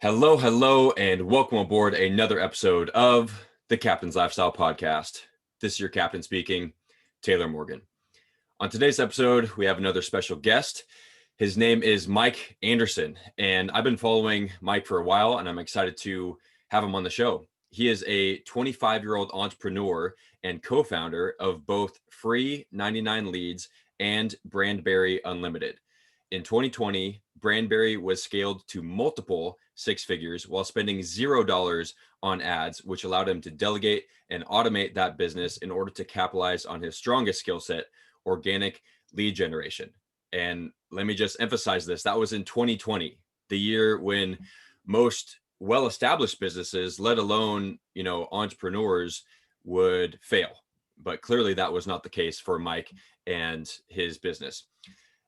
Hello, hello, and welcome aboard another episode of the Captain's Lifestyle Podcast. This is your captain speaking, Taylor Morgan. On today's episode, we have another special guest. His name is Mike Anderson, and I've been following Mike for a while, and I'm excited to have him on the show. He is a 25-year-old entrepreneur and co-founder of both Free99Leads and BrandBerry Unlimited. In 2020, BrandBerry was scaled to multiple six figures while spending $0 on ads, which allowed him to delegate and automate that business in order to capitalize on his strongest skill set, organic lead generation. And let me just emphasize this. That was in 2020, the year when most well-established businesses, let alone, entrepreneurs, would fail. But clearly that was not the case for Mike and his business.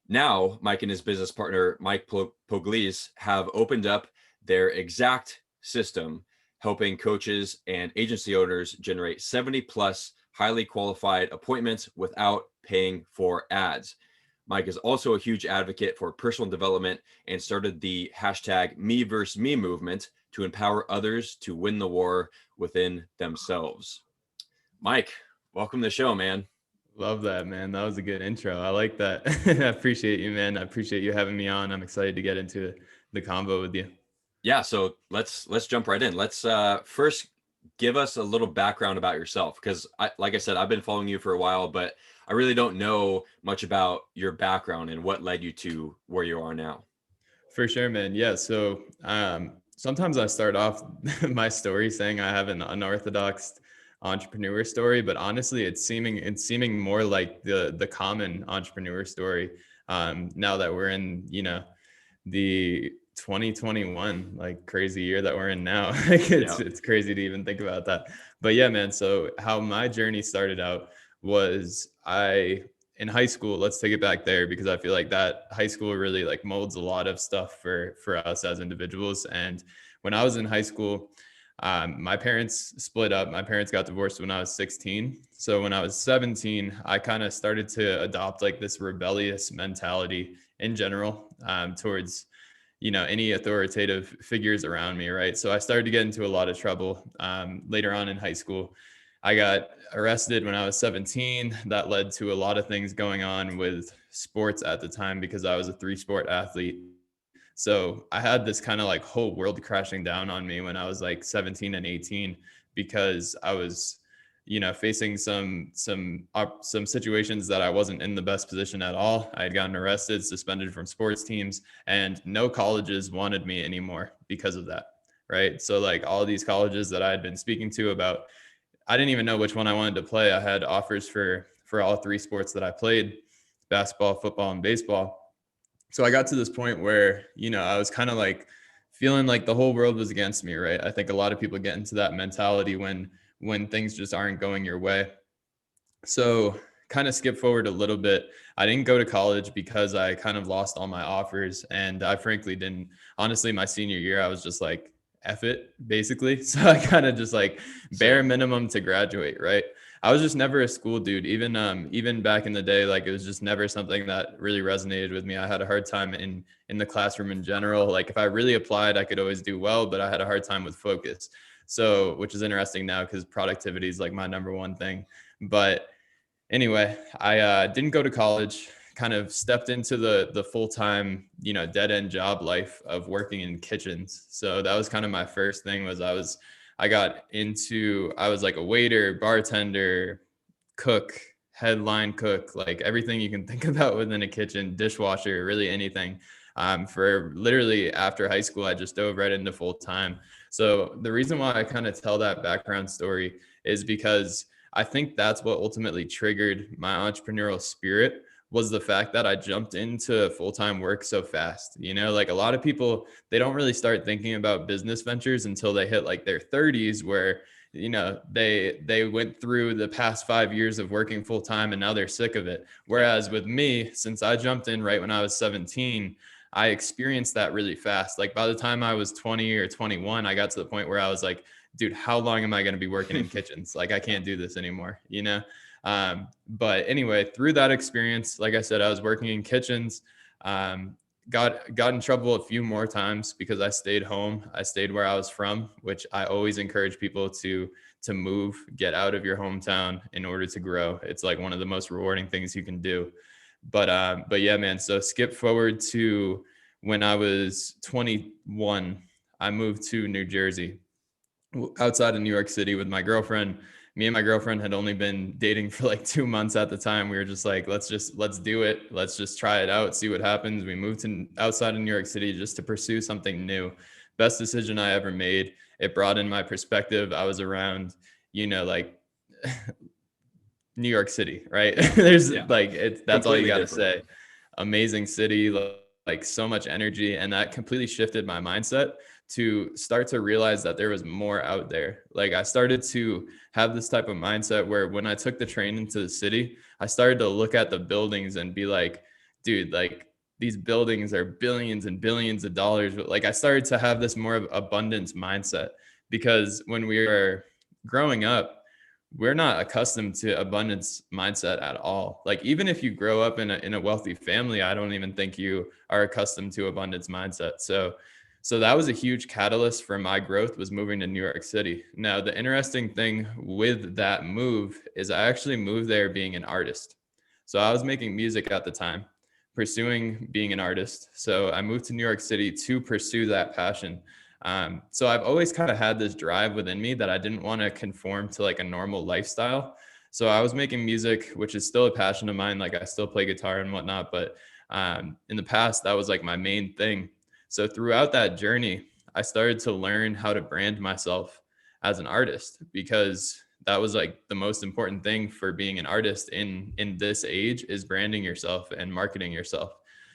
Now, Mike and his business partner, Mike Pugliese, have opened up their exact system, helping coaches and agency owners generate 70 plus highly qualified appointments without paying for ads. Mike is also a huge advocate for personal development and started the hashtag Me vs. Me movement to empower others to win the war within themselves. Mike, welcome to the show, man. Love that, man. That was a good intro. I like that. I appreciate you, man. I appreciate you having me on. I'm excited to get into the convo with you. Yeah, so let's jump right in. Let's first give us a little background about yourself, because like I said, I've been following you for a while, but I really don't know much about your background and what led you to where you are now. For sure, man. Yeah. So sometimes I start off my story saying I have an unorthodox entrepreneur story, but honestly, it's seeming more like the common entrepreneur story. Now that we're in, the 2021, like crazy year that we're in now. It's crazy to even think about that. But yeah, man. So how my journey started out was in high school. Let's take it back there, because I feel like that high school really like molds a lot of stuff for us as individuals. And when I was in high school, my parents split up. My parents got divorced when I was 16. So when I was 17, I kind of started to adopt like this rebellious mentality in general towards, any authoritative figures around me. Right. So I started to get into a lot of trouble later on in high school. I got arrested when I was 17. That led to a lot of things going on with sports at the time, because I was a 3-sport athlete. So I had this kind of like whole world crashing down on me when I was like 17 and 18, because I was, facing some situations that I wasn't in the best position at all. I had gotten arrested, suspended from sports teams, and no colleges wanted me anymore because of that. Right. So like all these colleges that I had been speaking to about, I didn't even know which one I wanted to play. I had offers for all 3 sports that I played: basketball, football, and baseball. So I got to this point where, I was kind of like feeling like the whole world was against me, right? I think a lot of people get into that mentality when things just aren't going your way. So kind of skip forward a little bit. I didn't go to college because I kind of lost all my offers, and I frankly didn't. Honestly, my senior year, I was just like, F it, basically. So I kind of just like bare minimum to graduate, right? I was just never a school dude. Even back in the day, like it was just never something that really resonated with me. I had a hard time in the classroom in general. Like if I really applied, I could always do well, but I had a hard time with focus. So, which is interesting now because productivity is like my number one thing. But anyway, I didn't go to college. Kind of stepped into the full-time, dead end job life of working in kitchens. So that was kind of my first thing. I was like a waiter, bartender, cook, headline cook, like everything you can think about within a kitchen, dishwasher, really anything. For literally after high school, I just dove right into full time. So the reason why I kind of tell that background story is because I think that's what ultimately triggered my entrepreneurial spirit, was the fact that I jumped into full-time work so fast. Like a lot of people, they don't really start thinking about business ventures until they hit like their 30s, where, they went through the past 5 years of working full-time and now they're sick of it. Whereas with me, since I jumped in right when I was 17, I experienced that really fast. Like by the time I was 20 or 21, I got to the point where I was like, dude, how long am I going to be working in kitchens? Like, I can't do this anymore, But anyway, through that experience, like I said, I was working in kitchens, got in trouble a few more times because I stayed home. I stayed where I was from, which I always encourage people to move, get out of your hometown in order to grow. It's like one of the most rewarding things you can do. But yeah, man. So skip forward to when I was 21, I moved to New Jersey, outside of New York City with my girlfriend. Me and my girlfriend had only been dating for like 2 months at the time. We were just like, let's do it. Let's just try it out, see what happens. We moved to outside of New York City just to pursue something new. Best decision I ever made. It broadened my perspective. I was around, like New York City, right? There's like, that's all you got to say. Amazing city, like so much energy. And that completely shifted my mindset to start to realize that there was more out there. Like I started to have this type of mindset where when I took the train into the city, I started to look at the buildings and be like, dude, like these buildings are billions and billions of dollars. But like I started to have this more of abundance mindset, because when we were growing up, we're not accustomed to abundance mindset at all. Like even if you grow up in a wealthy family, I don't even think you are accustomed to abundance mindset. So that was a huge catalyst for my growth, was moving to New York City. Now, the interesting thing with that move is I actually moved there being an artist. So I was making music at the time, pursuing being an artist. So I moved to New York City to pursue that passion. So I've always kind of had this drive within me that I didn't want to conform to like a normal lifestyle. So I was making music, which is still a passion of mine. Like I still play guitar and whatnot, but in the past, that was like my main thing. So throughout that journey, I started to learn how to brand myself as an artist, because that was like the most important thing for being an artist in this age, is branding yourself and marketing yourself.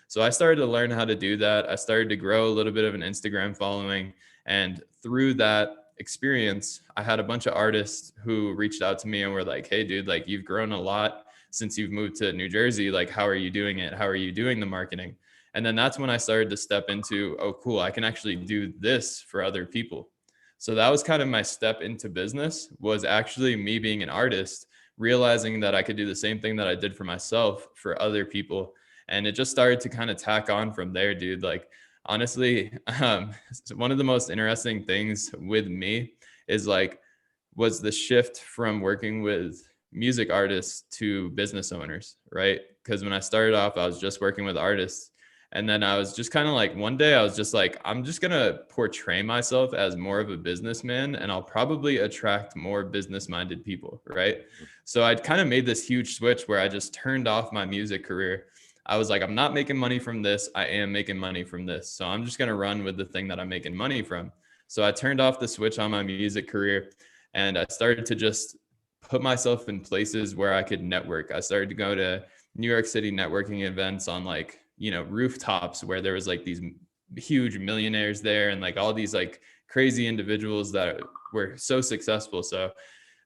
So I started to learn how to do that. I started to grow a little bit of an Instagram following. And through that experience, I had a bunch of artists who reached out to me and were like, hey, dude, like you've grown a lot since you've moved to New Jersey. Like, how are you doing it? How are you doing the marketing? And then that's when I started to step into, oh, cool, I can actually do this for other people. So that was kind of my step into business, was actually me being an artist, realizing that I could do the same thing that I did for myself for other people. And it just started to kind of tack on from there, dude. Like, honestly, one of the most interesting things with me is like, was the shift from working with music artists to business owners, right? Because when I started off, I was just working with artists. And then I was just kind of like, one day I was just like, I'm just going to portray myself as more of a businessman, and I'll probably attract more business minded people. Right. So I kind of made this huge switch where I just turned off my music career. I was like, I'm not making money from this. I am making money from this. So I'm just going to run with the thing that I'm making money from. So I turned off the switch on my music career, and I started to just put myself in places where I could network. I started to go to New York City networking events on like, rooftops, where there was like these huge millionaires there and like all these like crazy individuals that were so successful. So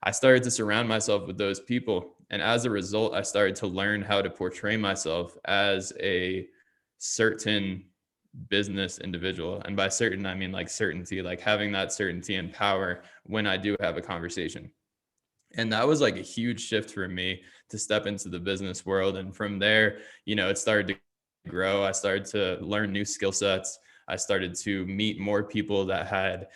I started to surround myself with those people. And as a result, I started to learn how to portray myself as a certain business individual. And by certain, I mean like certainty, like having that certainty and power when I do have a conversation. And that was like a huge shift for me to step into the business world. And from there, it started to grow. I started to learn new skill sets. I started to meet more people that had,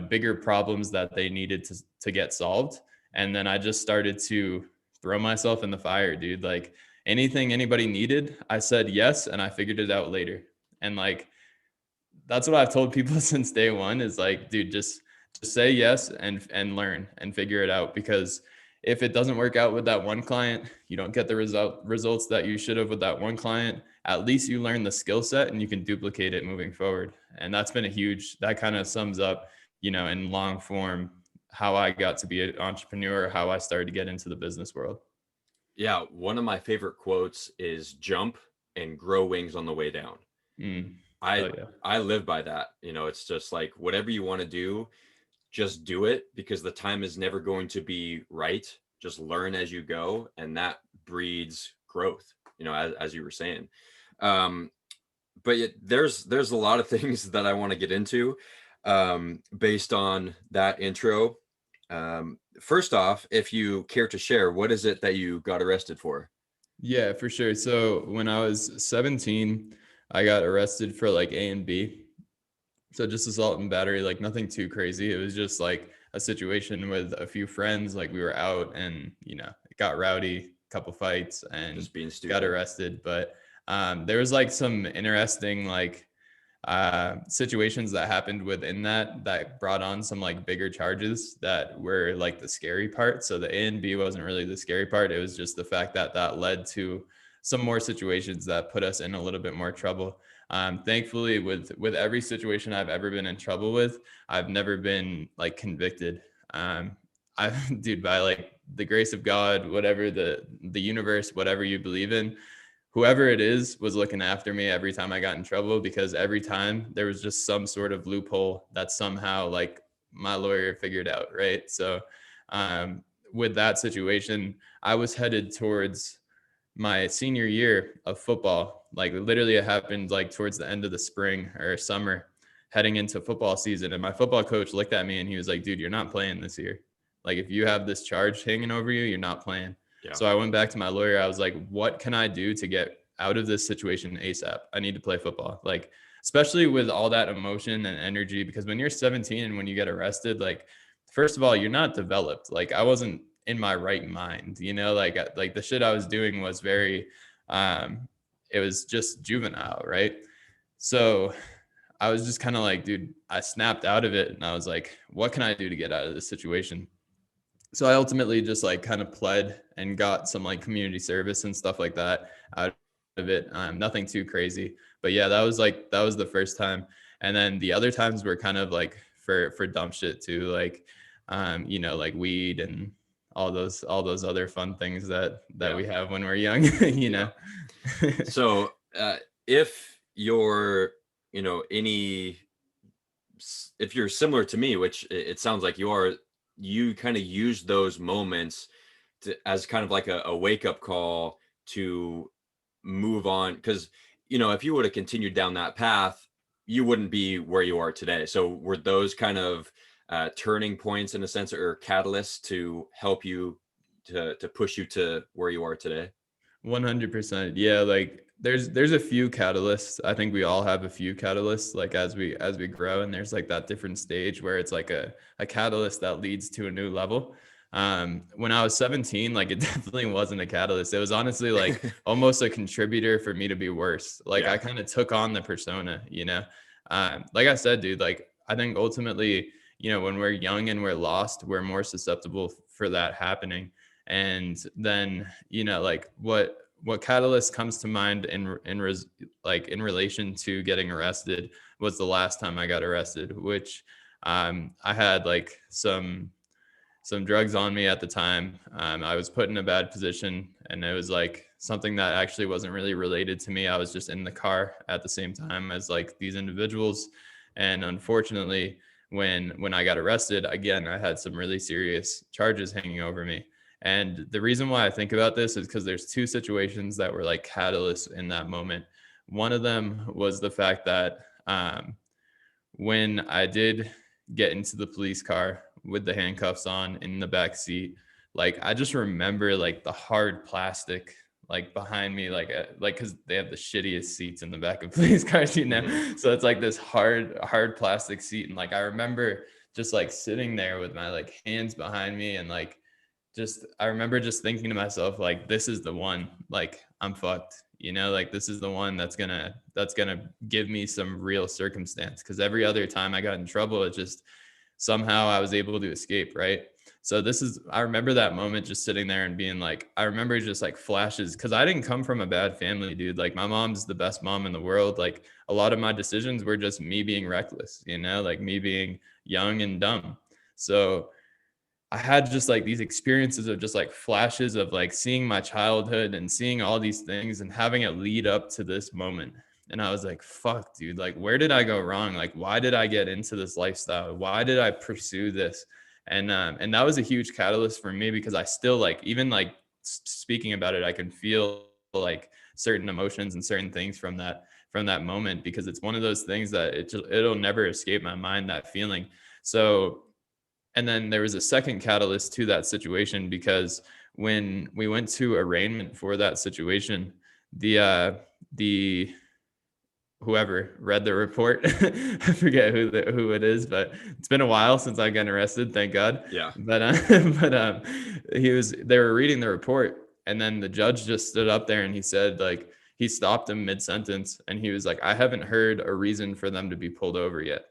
bigger problems that they needed to get solved. And then I just started to throw myself in the fire, dude. Like anything anybody needed, I said yes, and I figured it out later. And like, that's what I've told people since day one, is like, dude, just say yes and learn and figure it out. Because if it doesn't work out with that one client, you don't get the results that you should have with that one client, at least you learn the skill set and you can duplicate it moving forward. And that's been that kind of sums up, in long form, how I got to be an entrepreneur, how I started to get into the business world. Yeah. One of my favorite quotes is jump and grow wings on the way down. I live by that. It's just like, whatever you want to do, just do it, because the time is never going to be right. Just learn as you go. And that breeds growth, as you were saying. But yet there's a lot of things that I want to get into based on that intro. First off, if you care to share, what is it that you got arrested for? Yeah, for sure. So when I was 17, I got arrested for like A and B. So just assault and battery, like nothing too crazy. It was just like a situation with a few friends, like we were out and, it got rowdy, couple fights and Just being got stupid. arrested. But there was like some interesting like situations that happened within that brought on some like bigger charges that were like the scary part. So the A and B wasn't really the scary part. It was just the fact that that led to some more situations that put us in a little bit more trouble. Thankfully, with every situation I've ever been in trouble with, I've never been like convicted. I dude, by like the grace of God, whatever the universe, whatever you believe in, whoever it is was looking after me every time I got in trouble, because every time there was just some sort of loophole that somehow like my lawyer figured out. Right. So um, with that situation, I was headed towards my senior year of football. Like literally it happened like towards the end of the spring or summer, heading into football season. And my football coach looked at me and he was like, dude, you're not playing this year. Like if you have this charge hanging over you, you're not playing. Yeah. So I went back to my lawyer. I was like, what can I do to get out of this situation ASAP? I need to play football. Like, especially with all that emotion and energy, because when you're 17 and when you get arrested, like, first of all, you're not developed. Like I wasn't in my right mind, like the shit I was doing was very, it was just juvenile. Right. So I was just kind of like, dude, I snapped out of it and I was like, what can I do to get out of this situation? So I ultimately just like kind of pled and got some like community service and stuff like that out of it. Nothing too crazy, but yeah, that was the first time. And then the other times were kind of like for dumb shit too, like, like weed and all those other fun things that Yeah. we have when we're young, you know? So if you're, you know, any, if you're similar to me, which it sounds like you are, you kind of use those moments as kind of like a wake up call to move on. Because, you know, if you would have continued down that path, you wouldn't be where you are today. So were those kind of turning points in a sense, or catalysts to help you to push you to where you are today? 100%. Yeah, like there's a few catalysts. I think we all have a few catalysts like as we grow, and there's like that different stage where it's like a catalyst that leads to a new level. When I was 17, like it definitely wasn't a catalyst. It was honestly like almost a contributor for me to be worse. Like Yeah. I kind of took on the persona, you know. Like I said, dude, like I think ultimately, when we're young and we're lost, we're more susceptible for that happening. And then, like what catalyst comes to mind in relation to getting arrested was the last time I got arrested, which I had like some drugs on me at the time. I was put in a bad position, and it was like something that actually wasn't really related to me. I was just in the car at the same time as like these individuals, and unfortunately, when I got arrested again, I had some really serious charges hanging over me. And the reason why I think about this is because there's two situations that were like catalysts in that moment. One of them was the fact that when I did get into the police car with the handcuffs on in the back seat, like I just remember like the hard plastic like behind me, like because they have the shittiest seats in the back of police cars, So it's like this hard plastic seat, and like I remember just like sitting there with my like hands behind me, and like just I remember just thinking to myself like, this is the one, like I'm fucked, like this is the one that's gonna give me some real circumstance, because every other time I got in trouble, it just somehow I was able to escape, right? So I remember that moment just sitting there and being like, I remember just like flashes, because I didn't come from a bad family, dude. Like my mom's the best mom in the world. Like a lot of my decisions were just me being reckless, like me being young and dumb. So I had just like these experiences of just like flashes of like seeing my childhood and seeing all these things and having it lead up to this moment. And I was like, fuck, dude, like, where did I go wrong? Like, why did I get into this lifestyle? Why did I pursue this? And that was a huge catalyst for me, because I still like, even like speaking about it, I can feel like certain emotions and certain things from that moment, because it's one of those things that it'll never escape my mind, that feeling. So, and then there was a second catalyst to that situation, because when we went to arraignment for that situation, the whoever read the report. I forget who it is, but it's been a while since I've gotten arrested, thank God. Yeah. But but they were reading the report, and then the judge just stood up there and he said, like, he stopped him mid-sentence and he was like, I haven't heard a reason for them to be pulled over yet.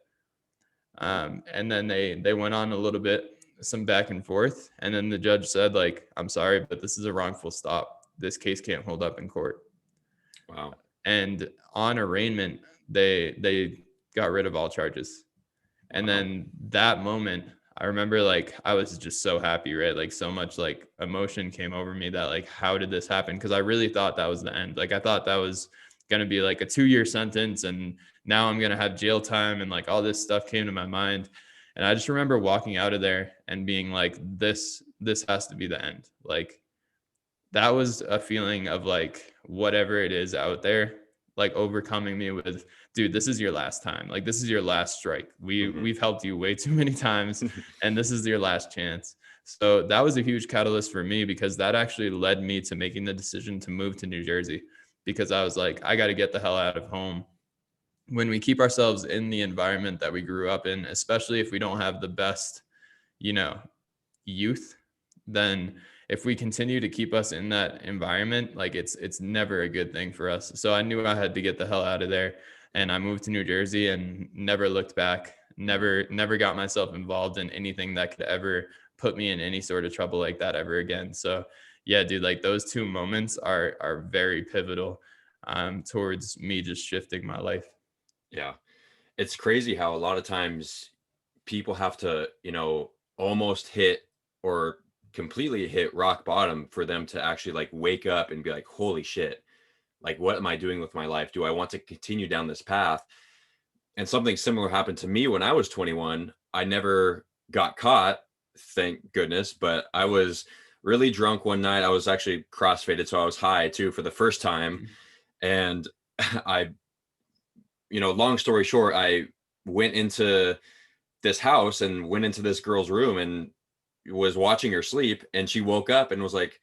And then they went on a little bit, some back and forth, and then the judge said, like, I'm sorry, but this is a wrongful stop. This case can't hold up in court. Wow. And on arraignment, they got rid of all charges. And Wow. then that moment, I remember, like, I was just so happy, right? Like, so much like emotion came over me that, like, how did this happen? Because I really thought that was the end. Like, I thought that was going to be like a 2-year sentence, and now I'm going to have jail time, and like all this stuff came to my mind. And I just remember walking out of there and being like, this has to be the end. Like, that was a feeling of like whatever it is out there, like overcoming me with, dude, this is your last time. Like, this is your last strike. We've helped you way too many times, and this is your last chance. So that was a huge catalyst for me, because that actually led me to making the decision to move to New Jersey, because I was like, I got to get the hell out of home. When we keep ourselves in the environment that we grew up in, especially if we don't have the best, you know, youth, then if we continue to keep us in that environment, like, it's never a good thing for us. So I knew I had to get the hell out of there, and I moved to New Jersey and never looked back. Never got myself involved in anything that could ever put me in any sort of trouble like that ever again. So yeah, dude, like, those two moments are very pivotal towards me just shifting my life. Yeah. It's crazy how a lot of times people have to, almost hit or completely hit rock bottom for them to actually like wake up and be like, holy shit, like, what am I doing with my life? Do I want to continue down this path? And something similar happened to me when I was 21. I never got caught, thank goodness, but I was really drunk one night. I was actually crossfaded, so I was high too for the first time. And I, long story short, I went into this house and went into this girl's room and was watching her sleep, and she woke up and was like,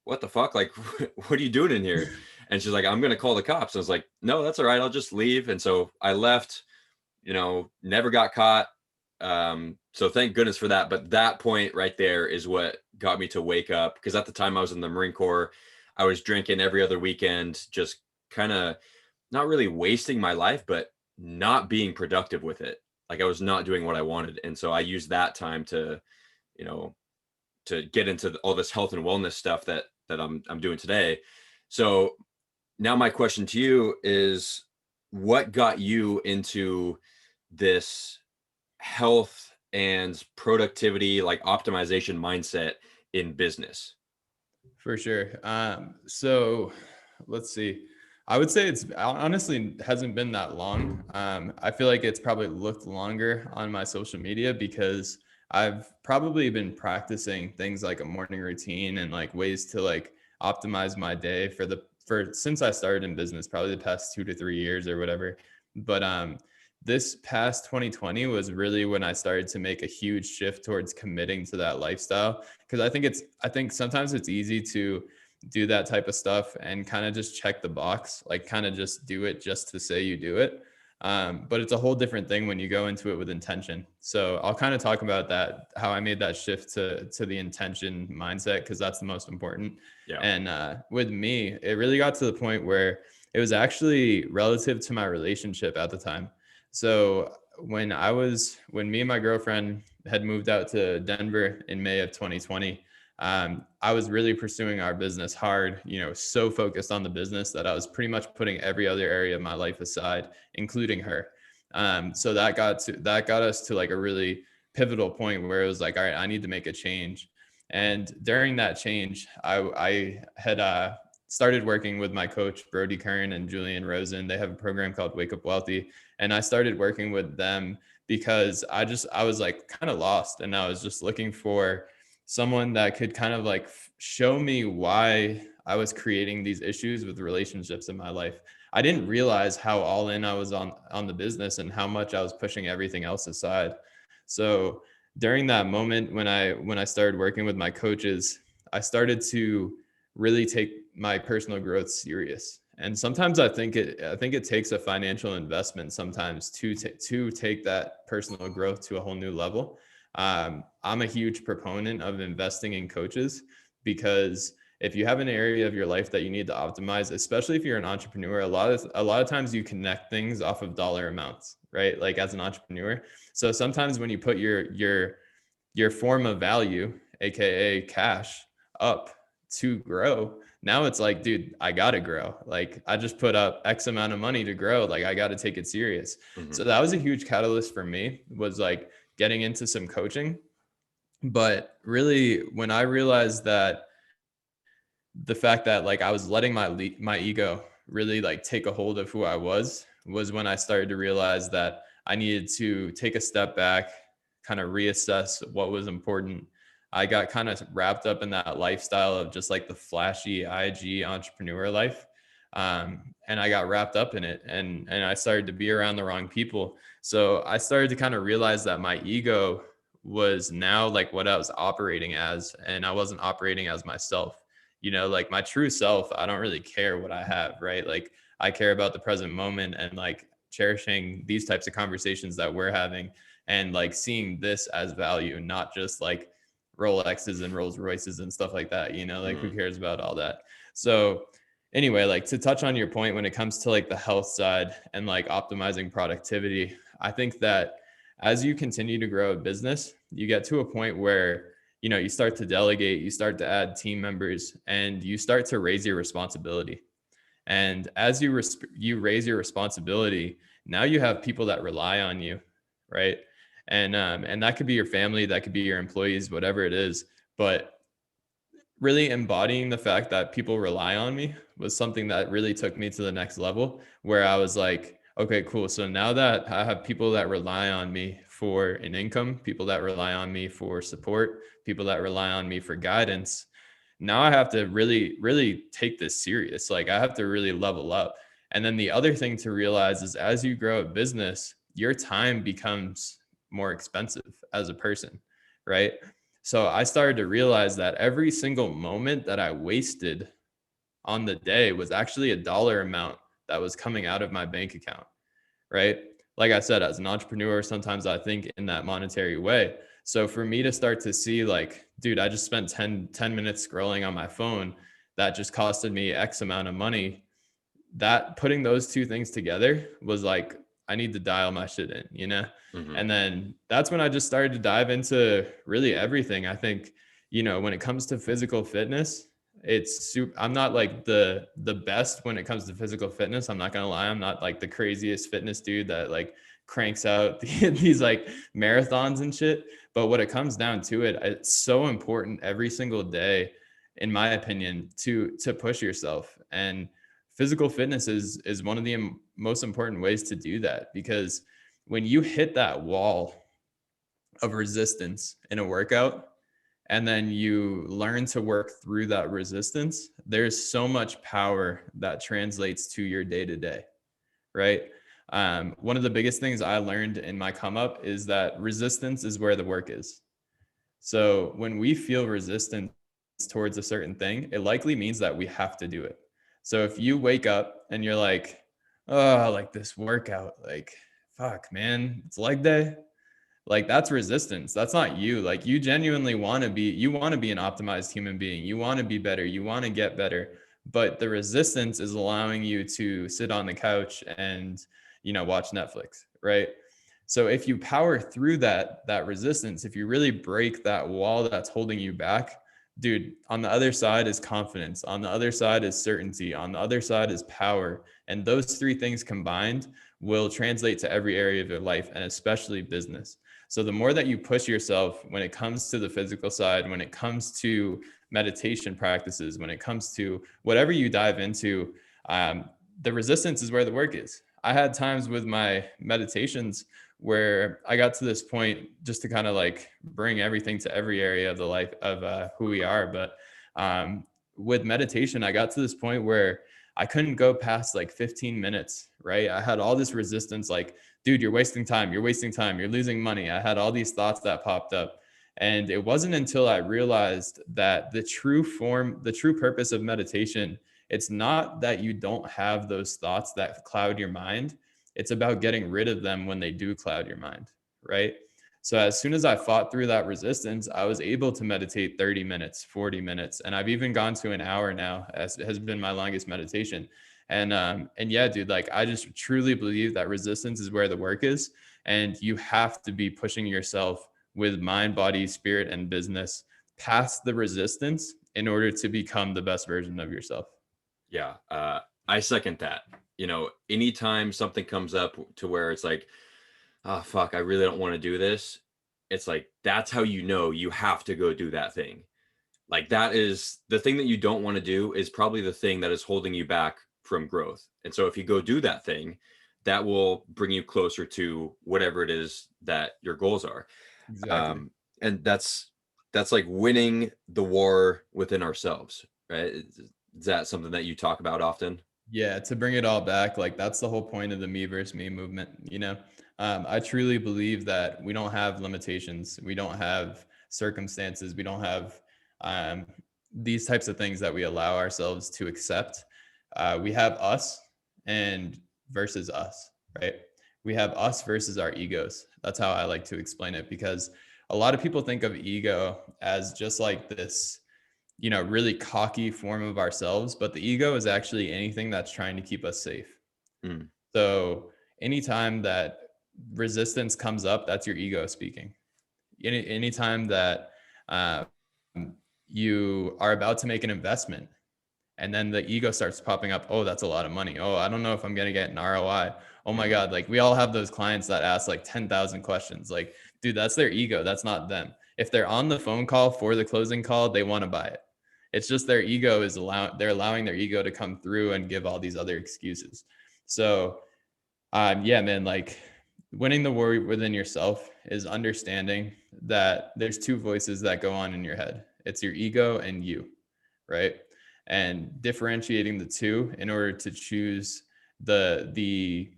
what the fuck? Like, what are you doing in here? And she's like, I'm going to call the cops. I was like, no, that's all right. I'll just leave. And so I left, never got caught. So thank goodness for that. But that point right there is what got me to wake up, because at the time I was in the Marine Corps. I was drinking every other weekend, just kind of not really wasting my life, but not being productive with it. Like, I was not doing what I wanted. And so I used that time to, you know, to get into all this health and wellness stuff that I'm doing today. So now my question to you is, what got you into this health and productivity, like optimization mindset in business? For sure. So let's see. I would say it's honestly hasn't been that long. I feel like it's probably looked longer on my social media, because I've probably been practicing things like a morning routine and like ways to like optimize my day for since I started in business, probably the past 2 to 3 years or whatever. But this past 2020 was really when I started to make a huge shift towards committing to that lifestyle. Because I think sometimes it's easy to do that type of stuff and kind of just check the box, like kind of just do it just to say you do it. But it's a whole different thing when you go into it with intention. So I'll kind of talk about that, how I made that shift to the intention mindset, because that's the most important. Yeah. And with me, it really got to the point where it was actually relative to my relationship at the time. So when me and my girlfriend had moved out to Denver in May of 2020, I was really pursuing our business hard, so focused on the business that I was pretty much putting every other area of my life aside, including her. So that got us to like a really pivotal point where it was like, all right, I need to make a change. And during that change, I had started working with my coach, Brody Kern and Julian Rosen. They have a program called Wake Up Wealthy. And I started working with them because I was like kind of lost, and I was just looking for someone that could kind of like show me why I was creating these issues with relationships in my life. I didn't realize how all in I was on the business and how much I was pushing everything else aside. So during that moment when I started working with my coaches, I started to really take my personal growth serious. And sometimes I think it takes a financial investment sometimes to take that personal growth to a whole new level. I'm a huge proponent of investing in coaches, because if you have an area of your life that you need to optimize, especially if you're an entrepreneur, a lot of times you connect things off of dollar amounts, right? Like as an entrepreneur. So sometimes when you put your form of value, aka cash, up to grow, now it's like, dude, I gotta grow. Like I just put up X amount of money to grow. Like I gotta take it serious. So that was a huge catalyst for me, was like getting into some coaching. But really, when I realized that the fact that like I was letting my ego really like take a hold of who I was when I started to realize that I needed to take a step back, kind of reassess what was important. I got kind of wrapped up in that lifestyle of just like the flashy IG entrepreneur life. And I got wrapped up in it, and I started to be around the wrong people. So I started to kind of realize that my ego was now like what I was operating as, and I wasn't operating as myself. Like my true self, I don't really care what I have, right? Like I care about the present moment and like cherishing these types of conversations that we're having, and like seeing this as value, not just like Rolexes and Rolls Royces and stuff like that, like who cares about all that? So anyway, like to touch on your point, when it comes to like the health side and like optimizing productivity, I think that as you continue to grow a business, you get to a point where you start to delegate, you start to add team members, and you start to raise your responsibility. And as you raise your responsibility, now you have people that rely on you, right? And that could be your family, that could be your employees, whatever it is. But really embodying the fact that people rely on me was something that really took me to the next level, where I was like, okay, cool. So now that I have people that rely on me for an income, people that rely on me for support, people that rely on me for guidance, now I have to really, really take this serious. Like I have to really level up. And then the other thing to realize is as you grow a business, your time becomes more expensive as a person, right? So I started to realize that every single moment that I wasted on the day was actually a dollar amount that was coming out of my bank account, right? Like I said, as an entrepreneur, sometimes I think in that monetary way. So for me to start to see like, dude, I just spent 10 minutes scrolling on my phone, that just costed me X amount of money. That putting those two things together was like, I need to dial my shit in. And then that's when I just started to dive into really everything. I think, when it comes to physical fitness, I'm not like the best when it comes to physical fitness. I'm not going to lie. I'm not like the craziest fitness dude that like cranks out these like marathons and shit. But what it comes down to it's so important every single day, in my opinion, to push yourself. And physical fitness is one of the most important ways to do that, because when you hit that wall of resistance in a workout, and then you learn to work through that resistance, there's so much power that translates to your day to day, right? One of the biggest things I learned in my come up is that resistance is where the work is. So when we feel resistance towards a certain thing, it likely means that we have to do it. So if you wake up and you're like, oh, like this workout, like, fuck, man, it's leg day. Like that's resistance. That's not you. Like you genuinely want to be an optimized human being. You want to be better. You want to get better. But the resistance is allowing you to sit on the couch and, watch Netflix, right? So if you power through that resistance, if you really break that wall that's holding you back, dude, on the other side is confidence. On the other side is certainty. On the other side is power. And those three things combined will translate to every area of your life, and especially business. So the more that you push yourself when it comes to the physical side, when it comes to meditation practices, when it comes to whatever you dive into, the resistance is where the work is. I had times with my meditations where I got to this point, just to kind of like bring everything to every area of the life of who we are. But with meditation, I got to this point where I couldn't go past like 15 minutes, right? I had all this resistance, like, dude, you're wasting time. You're wasting time. You're losing money. I had all these thoughts that popped up. And it wasn't until I realized that the true purpose of meditation it's not that you don't have those thoughts that cloud your mind. It's about getting rid of them when they do cloud your mind, right? So as soon as I fought through that resistance, I was able to meditate 30 minutes, 40 minutes, and I've even gone to an hour now, as has been my longest meditation. And yeah, dude, like I just truly believe that resistance is where the work is, and you have to be pushing yourself with mind, body, spirit, and business past the resistance in order to become the best version of yourself. Yeah, I second that. Anytime something comes up to where it's like, oh fuck, I really don't want to do this, it's like that's how you have to go do that thing. Like that is the thing that you don't want to do is probably the thing that is holding you back from growth. And so if you go do that thing, that will bring you closer to whatever it is that your goals are. Exactly. And that's like winning the war within ourselves, right? Is that something that you talk about often? Yeah, to bring it all back, like that's the whole point of the me versus me movement. I truly believe that we don't have limitations, we don't have circumstances, we don't have um, these types of things that we allow ourselves to accept. We have us and versus us, right? We have us versus our egos. That's how I like to explain it, because a lot of people think of ego as just like this really cocky form of ourselves, but the ego is actually anything that's trying to keep us safe. Mm, So anytime that resistance comes up, that's your ego speaking. Anytime that uh, you are about to make an investment and then the ego starts popping up, oh, that's a lot of money. Oh, I don't know if I'm going to get an ROI. Oh my mm, God. Like we all have those clients that ask like 10,000 questions. Like, dude, that's their ego. That's not them. If they're on the phone call for the closing call, they want to buy it. It's just their ego is they're allowing their ego to come through and give all these other excuses. So, yeah, man, like winning the war within yourself is understanding that there's two voices that go on in your head. It's your ego and you, right? And differentiating the two in order to choose the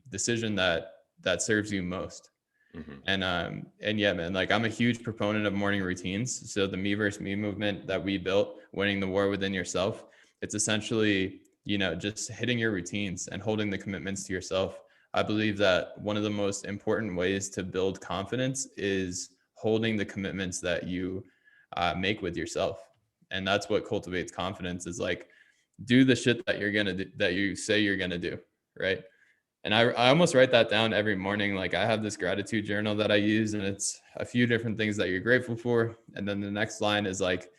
decision that serves you most. mhm. And yeah, man, like I'm a huge proponent of morning routines. So the me versus me movement that we built, winning the war within yourself, it's essentially, just hitting your routines and holding the commitments to yourself. I believe that one of the most important ways to build confidence is holding the commitments that you make with yourself. And that's what cultivates confidence, is like, do the shit that you're going to do, that you say you're going to do. Right. And I almost write that down every morning. Like I have this gratitude journal that I use, and it's a few different things that you're grateful for. And then the next line is like,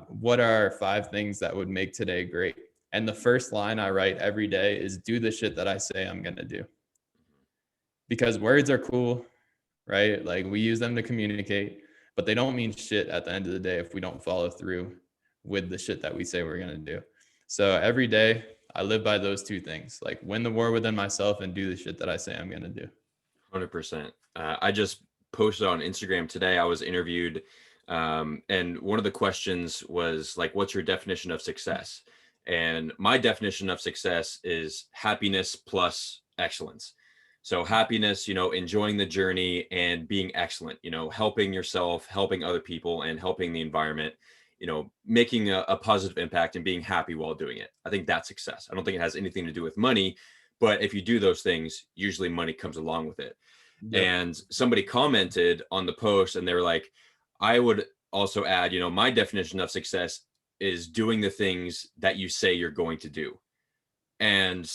what are 5 things that would make today great? And the first line I write every day is, do the shit that I say I'm going to do. Because words are cool, right? Like we use them to communicate, but they don't mean shit at the end of the day if we don't follow through with the shit that we say we're going to do. So every day I live by those 2 things, like win the war within myself and do the shit that I say I'm going to do. 100%. I just posted on Instagram today. I was interviewed, and one of the questions was like, "What's your definition of success?" And my definition of success is happiness plus excellence. So happiness, enjoying the journey and being excellent. Helping yourself, helping other people, and helping the environment. Making a positive impact and being happy while doing it. I think that's success. I don't think it has anything to do with money, but if you do those things, usually money comes along with it. Yep. And somebody commented on the post and they were like, I would also add, my definition of success is doing the things that you say you're going to do. And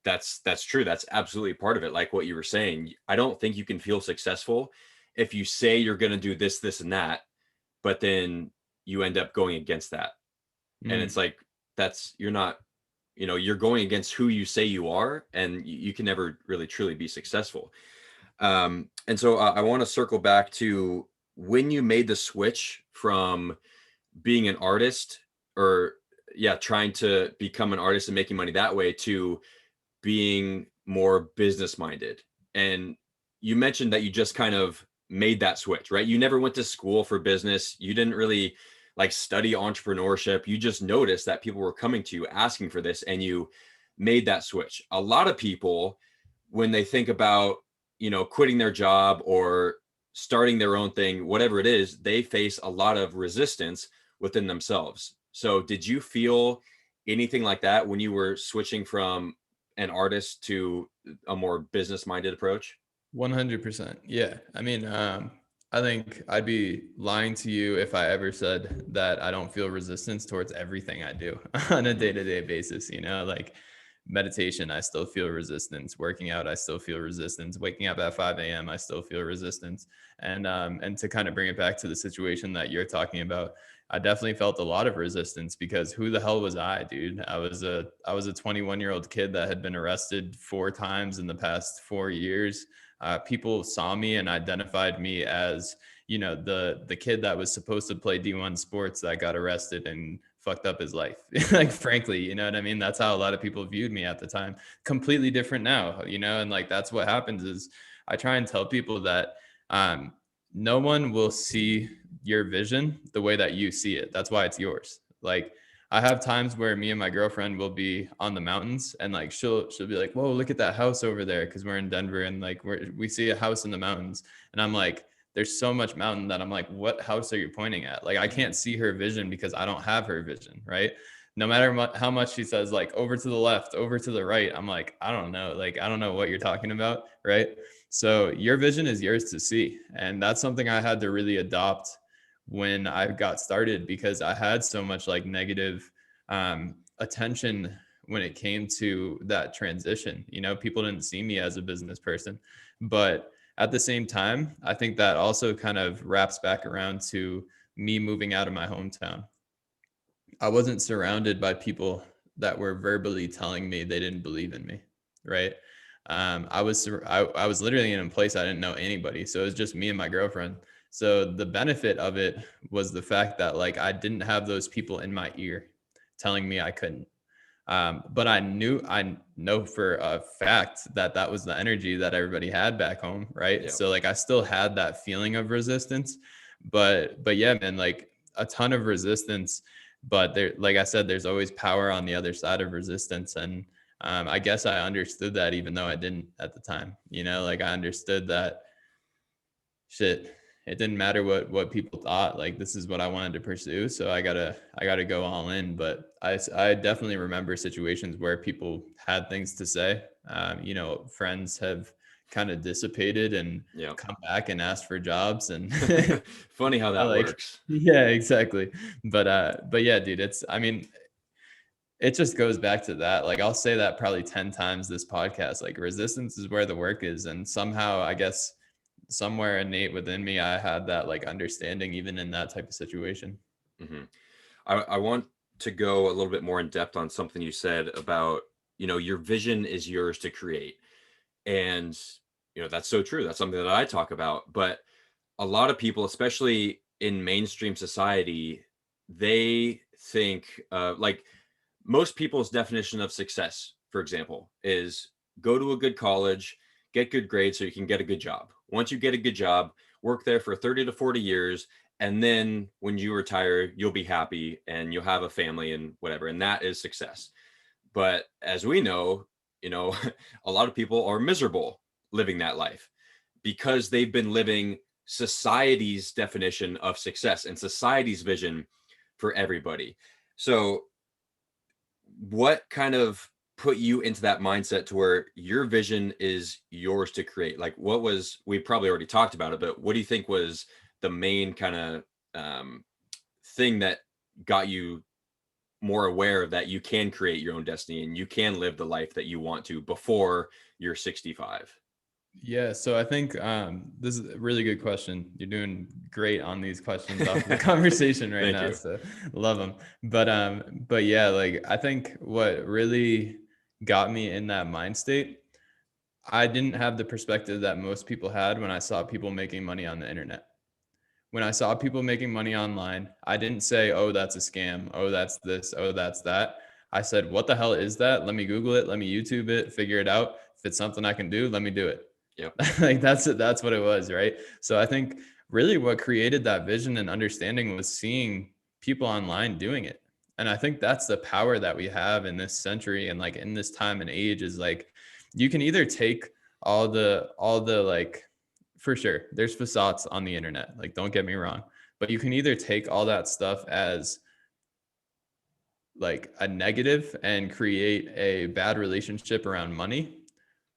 that's true. That's absolutely part of it. Like what you were saying, I don't think you can feel successful if you say you're going to do this, this, and that, but then you end up going against that. And Mm. it's like, you're not, you're going against who you say you are, and you can never really truly be successful. And so I want to circle back to when you made the switch from being an artist, or yeah, trying to become an artist and making money that way, to being more business minded. And you mentioned that you just kind of made that switch, right? You never went to school for business. You didn't really like study entrepreneurship. You just noticed that people were coming to you asking for this, and you made that switch. A lot of people, when they think about, quitting their job or starting their own thing, whatever it is, they face a lot of resistance within themselves. So did you feel anything like that when you were switching from an artist to a more business minded approach? 100%. Yeah. I mean, I think I'd be lying to you if I ever said that I don't feel resistance towards everything I do on a Mhm. day-to-day basis. Like meditation, I still feel resistance. Working out, I still feel resistance. Waking up at 5 a.m., I still feel resistance. And to kind of bring it back to the situation that you're talking about, I definitely felt a lot of resistance because who the hell was I, dude? I was a 21-year-old kid that had been arrested 4 times in the past 4 years. People saw me and identified me as, the kid that was supposed to play D1 sports that got arrested and fucked up his life. Like, frankly, you know what I mean? That's how a lot of people viewed me at the time. Completely different now, and like that's what happens is I try and tell people that um, no one will see your vision the way that you see it. That's why it's yours. Like, I have times where me and my girlfriend will be on the mountains and like she'll be like, "Whoa, look at that house over there," because we're in Denver and like we see a house in the mountains, and I'm like, there's so much mountain that I'm like, what house are you pointing at? Like, I can't see her vision because I don't have her vision, right? No matter how much she says, like, over to the left, over to the right, I'm like, I don't know, like I don't know what you're talking about, right? So your vision is yours to see, and that's something I had to really adopt when I got started because I had so much like negative attention when it came to that transition. People didn't see me as a business person, but at the same time, I think that also kind of wraps back around to me moving out of my hometown. I wasn't surrounded by people that were verbally telling me they didn't believe in me, right? I was literally in a place I didn't know anybody, so it was just me and my girlfriend. So the benefit of it was the fact that like I didn't have those people in my ear telling me I couldn't. But I know for a fact that that was the energy that everybody had back home, right? Yeah. So like I still had that feeling of resistance, but yeah, man, like a ton of resistance. But there, like I said, there's always power on the other side of resistance, and I guess I understood that even though I didn't at the time. Like I understood that shit, it didn't matter what people thought. Like, this is what I wanted to pursue, so I gotta go all in. But I definitely remember situations where people had things to say. Friends have kind of dissipated and Yeah. come back and asked for jobs, and Funny how I that like, works. yeah, exactly. But yeah, dude, I mean, it just goes back to that. Like, I'll say that probably 10 times this podcast. Like, resistance is where the work is. And somehow, I guess, somewhere innate within me, I had that like understanding, even in that type of situation. Mhm. I want to go a little bit more in depth on something you said about, your vision is yours to create. And, that's so true. That's something that I talk about. But a lot of people, especially in mainstream society, they think like most people's definition of success, for example, is go to a good college, get good grades so you can get a good job. Once you get a good job, work there for 30 to 40 years. And then when you retire, you'll be happy and you'll have a family and whatever. And that is success. But as we know, a lot of people are miserable living that life because they've been living society's definition of success and society's vision for everybody. So what kind of put you into that mindset to where your vision is yours to create? Like, we probably already talked about it, but what do you think was the main kind of thing that got you more aware that you can create your own destiny and you can live the life that you want to before you're 65? Yeah, so I think this is a really good question. You're doing great on these questions off the conversation right Thank now, you. so love them. But yeah, like I think what really got me in that mind state, I didn't have the perspective that most people had when I saw people making money on the internet. When I saw people making money online, I didn't say, "Oh, that's a scam. Oh, that's this. Oh, that's that." I said, "What the hell is that? Let me Google it. Let me YouTube it. Figure it out. If it's something I can do, let me do it." Yep. Like that's what it was, right? So I think really what created that vision and understanding was seeing people online doing it. And I think that's the power that we have in this century and like in this time and age is like you can either take all the like, for sure there's facades on the internet, like don't get me wrong, but you can either take all that stuff as like a negative and create a bad relationship around money,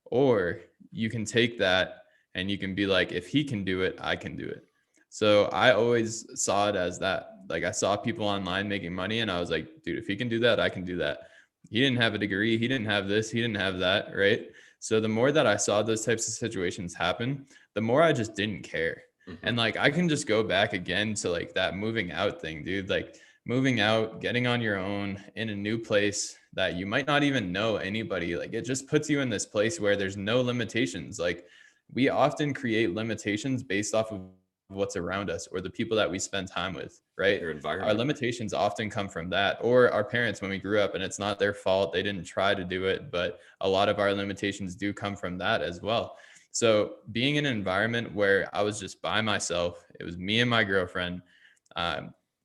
or you can take that and you can be like, if he can do it, I can do it. So I always saw it as that. Like I saw people online making money and I was like, dude, if he can do that, I can do that. He didn't have a degree. He didn't have this. He didn't have that. Right. So the more that I saw those types of situations happen, the more I just didn't care. Mm-hmm. And like, I can just go back again to like that moving out thing, dude. Like moving out, getting on your own in a new place that you might not even know anybody. Like it just puts you in this place where there's no limitations. Like we often create limitations based off of what's around us or the people that we spend time with, right? Your Our environment. limitations often come from that, or our parents when we grew up, and it's not their fault. They didn't try to do it, but a lot of our limitations do come from that as well. So being in an environment where I was just by myself, it was me and my girlfriend.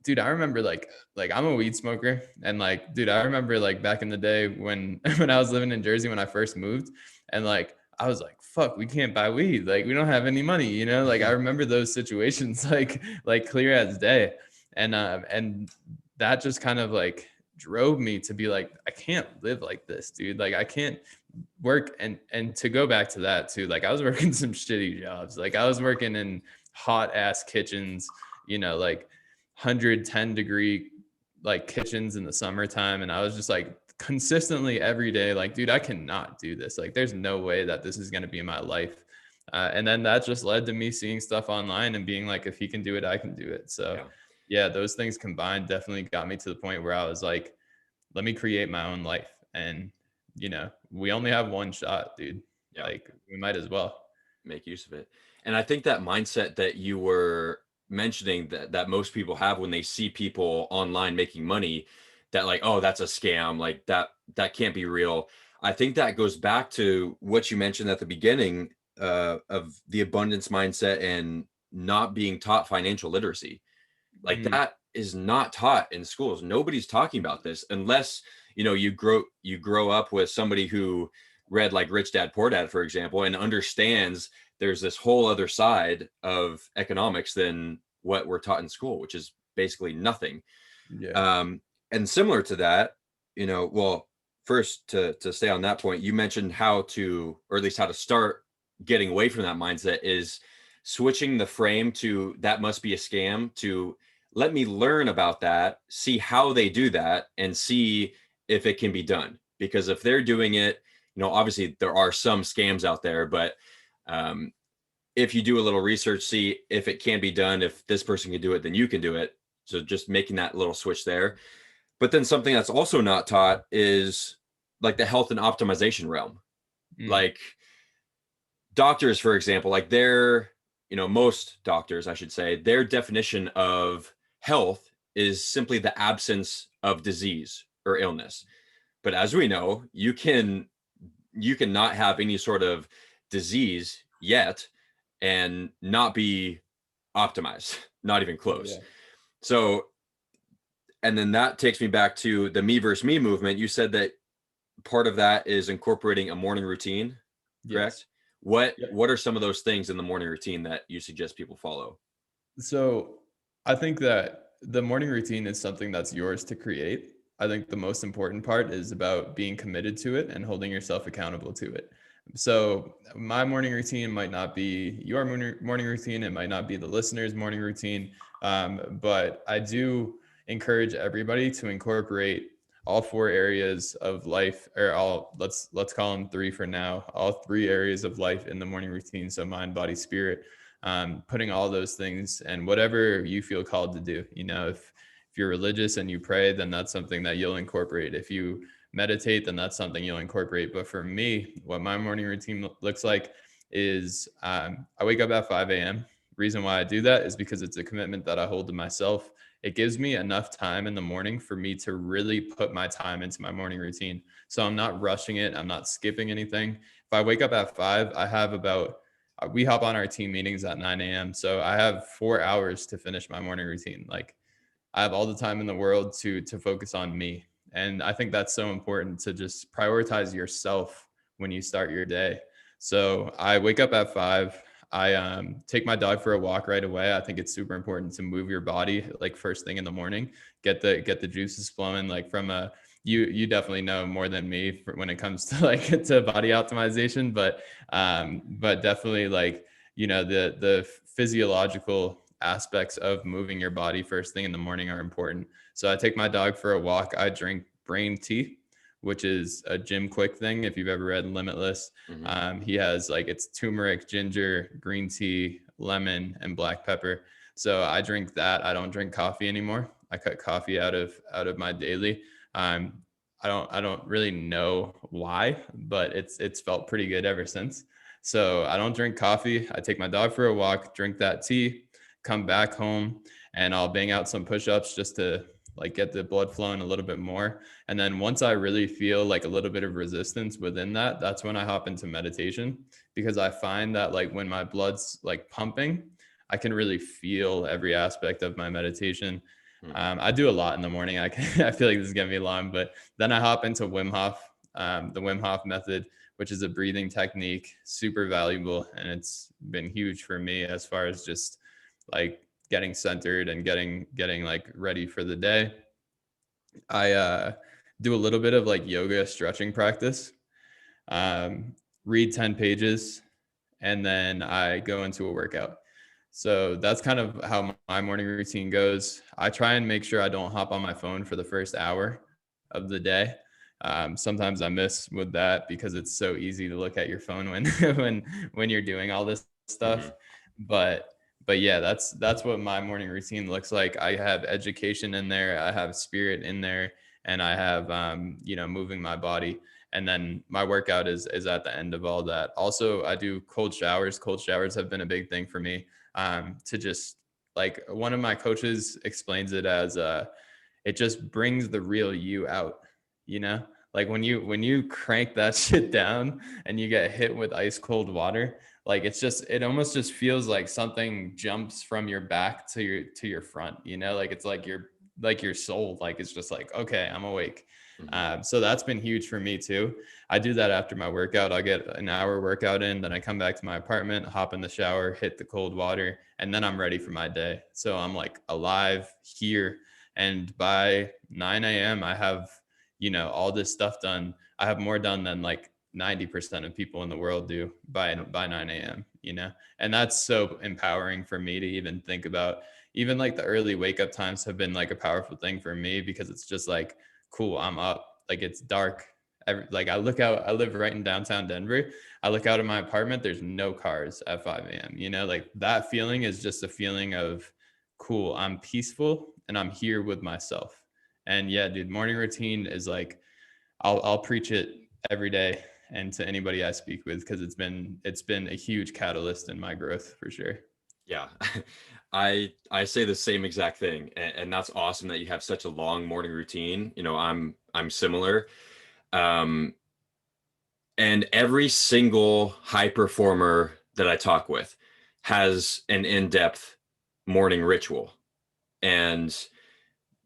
Dude, I remember like I'm a weed smoker, and like, dude, I remember like back in the day when when I was living in Jersey when I first moved, and like I was like, fuck, we can't buy weed. Like we don't have any money, you know? Like I remember those situations like clear as day. And that just kind of like drove me to be like, I can't live like this, dude. Like I can't work and to go back to that too. Like I was working some shitty jobs. Like I was working in hot ass kitchens, you know, like 110-degree like kitchens in the summertime. And I was just like consistently every day, like, dude, I cannot do this. Like, there's no way that this is going to be my life. And then that just led to me seeing stuff online and being like, if he can do it, I can do it. So Yeah. yeah, those things combined definitely got me to the point where I was like, let me create my own life. And, you know, we only have one shot, dude. Yeah. Like we might as well Make use of it. And I think that mindset that you were mentioning that most people have when they see people online making money, that like, oh, that's a scam, like that can't be real. I think that goes back to what you mentioned at the beginning of the abundance mindset and not being taught financial literacy. Like Mm, that is not taught in schools. Nobody's talking about this unless, you grow up with somebody who read like Rich Dad Poor Dad, for example, and understands there's this whole other side of economics than what we're taught in school, which is basically nothing. yeah. Um, and similar to that, well, first to stay on that point, you mentioned how to, or at least how to start getting away from that mindset is switching the frame to that must be a scam to let me learn about that, see how they do that, and see if it can be done. Because if they're doing it, obviously there are some scams out there, but um, if you do a little research, see if it can be done. If this person can do it, then you can do it. So just making that little switch there. But then something that's also not taught is like the health and optimization realm. Mm, Like doctors, for example, like most doctors, I should say, their definition of health is simply the absence of disease or illness. But as we know, you can not have any sort of disease yet and not be optimized, not even close. yeah. So, and then that takes me back to the me versus me movement. You said that part of that is incorporating a morning routine, Yes. correct? What Yep. what are some of those things in the morning routine that you suggest people follow? So I think that the morning routine is something that's yours to create. I think the most important part is about being committed to it and holding yourself accountable to it. So my morning routine might not be your morning routine. It might not be the listener's morning routine. But I do encourage everybody to incorporate all four areas of life, or all let's call them three for now, all three areas of life in the morning routine. So mind, body, spirit, putting all those things and whatever you feel called to do. You know, if you're religious and you pray, then that's something that you'll incorporate. If you meditate, then that's something you'll incorporate. But for me, what my morning routine looks like is I wake up at 5 a.m. Reason why I do that is because it's a commitment that I hold to myself. It gives me enough time in the morning for me to really put my time into my morning routine. So I'm not rushing it. I'm not skipping anything. If I wake up at 5, I have about we hop on our team meetings at 9 a.m. So I have 4 hours to finish my morning routine. Like I have all the time in the world to focus on me. And I think that's so important to just prioritize yourself when you start your day. So I wake up at 5. I take my dog for a walk right away. I think it's super important to move your body like first thing in the morning, get the juices flowing. Like from a you definitely know more than me when it comes to like to body optimization, but definitely like the physiological aspects of moving your body first thing in the morning are important. So I take my dog for a walk. I drink brain tea, which is a Jim Quick thing. If you've ever read Limitless, he has like it's turmeric, ginger, green tea, lemon, and black pepper. So I drink that. I don't drink coffee anymore. I cut coffee out of my daily. I don't really know why, but it's felt pretty good ever since. So I don't drink coffee. I take my dog for a walk, drink that tea, come back home, and I'll bang out some push-ups just to like get the blood flowing a little bit more. And then once I really feel like a little bit of resistance within that, that's when I hop into meditation, because I find that like when my blood's like pumping, I can really feel every aspect of my meditation. I do a lot in the morning. I feel like this is gonna be long, but then I hop into Wim Hof, the Wim Hof method, which is a breathing technique, super valuable. And it's been huge for me as far as just like getting centered and getting like ready for the day. I do a little bit of like yoga stretching practice, read 10 pages, and then I go into a workout. So that's kind of how my morning routine goes. I try and make sure I don't hop on my phone for the first hour of the day. Sometimes I miss with that because it's so easy to look at your phone when when you're doing all this stuff. But yeah, that's what my morning routine looks like. I have education in there, I have spirit in there, and I have moving my body. And then my workout is at the end of all that. Also, I do cold showers. Cold showers have been a big thing for me. To just like one of my coaches explains it as it just brings the real you out, like when you crank that shit down and you get hit with ice cold water, like it almost just feels like something jumps from your back to your front, like it's like your soul, like it's just like, okay, I'm awake. So that's been huge for me too. I do that after my workout. I'll get an hour workout in, then I come back to my apartment, hop in the shower, hit the cold water, and then I'm ready for my day. So I'm like alive here. And by 9 a.m. I have, all this stuff done. I have more done than like 90% of people in the world do by 9 a.m., and that's so empowering for me to even think about. Even like the early wake up times have been like a powerful thing for me, because it's just like, cool, I'm up, like it's dark. Like I look out, I live right in downtown Denver. I look out of my apartment, there's no cars at 5 a.m. Like that feeling is just a feeling of cool, I'm peaceful and I'm here with myself. And yeah, dude, morning routine is like, I'll preach it every day and to anybody I speak with, because it's been a huge catalyst in my growth for sure. Yeah. I say the same exact thing, and that's awesome that you have such a long morning routine. I'm similar. And every single high performer that I talk with has an in-depth morning ritual. And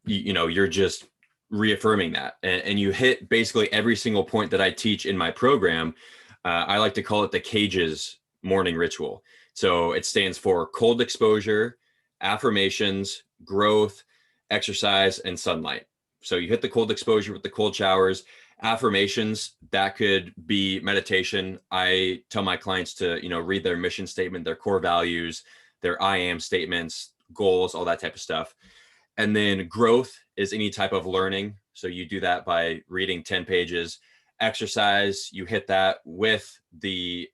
you're just reaffirming that, and you hit basically every single point that I teach in my program. I like to call it the cages morning ritual. So it stands for cold exposure, affirmations, growth, exercise, and sunlight. So you hit the cold exposure with the cold showers. Affirmations, that could be meditation. I tell my clients to read their mission statement, their core values, their I am statements, goals, all that type of stuff. And then growth is any type of learning. So you do that by reading 10 pages. Exercise, you hit that with the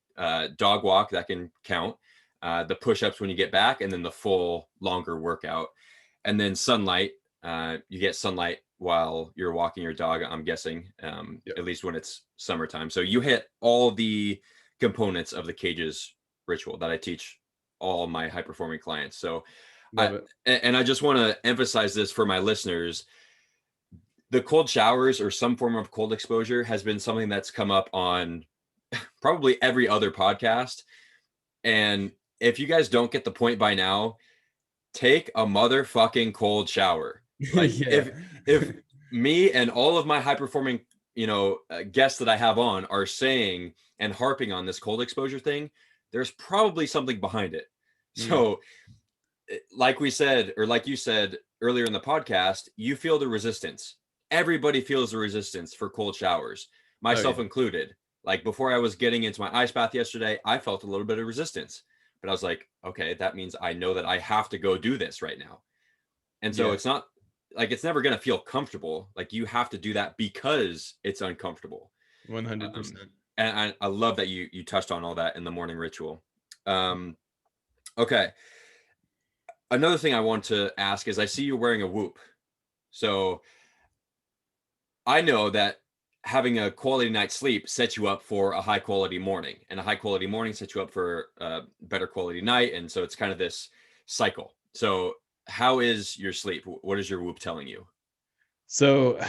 dog walk, that can count. The push-ups when you get back, and then the full longer workout. And then sunlight, you get sunlight while you're walking your dog, I'm guessing, Yep. at least when it's summertime. So you hit all the components of the cages ritual that I teach all my high-performing clients. So I just want to emphasize this for my listeners. The cold showers or some form of cold exposure has been something that's come up on probably every other podcast. And if you guys don't get the point by now, take a motherfucking cold shower. Like Yeah. if me and all of my high performing, guests that I have on are saying and harping on this cold exposure thing, there's probably something behind it. So like we said, or like you said earlier in the podcast, you feel the resistance. Everybody feels the resistance for cold showers, myself included. Like before I was getting into my ice bath yesterday, I felt a little bit of resistance, but I was like, okay, that means I know that I have to go do this right now. And so it's not like, it's never going to feel comfortable. Like you have to do that because it's uncomfortable. 100%. And I love that you touched on all that in the morning ritual. Okay. Another thing I want to ask is I see you wearing a Whoop. So I know that having a quality night's sleep sets you up for a high quality morning, and a high quality morning sets you up for a better quality night. And so it's kind of this cycle. So how is your sleep? What is your Whoop telling you? So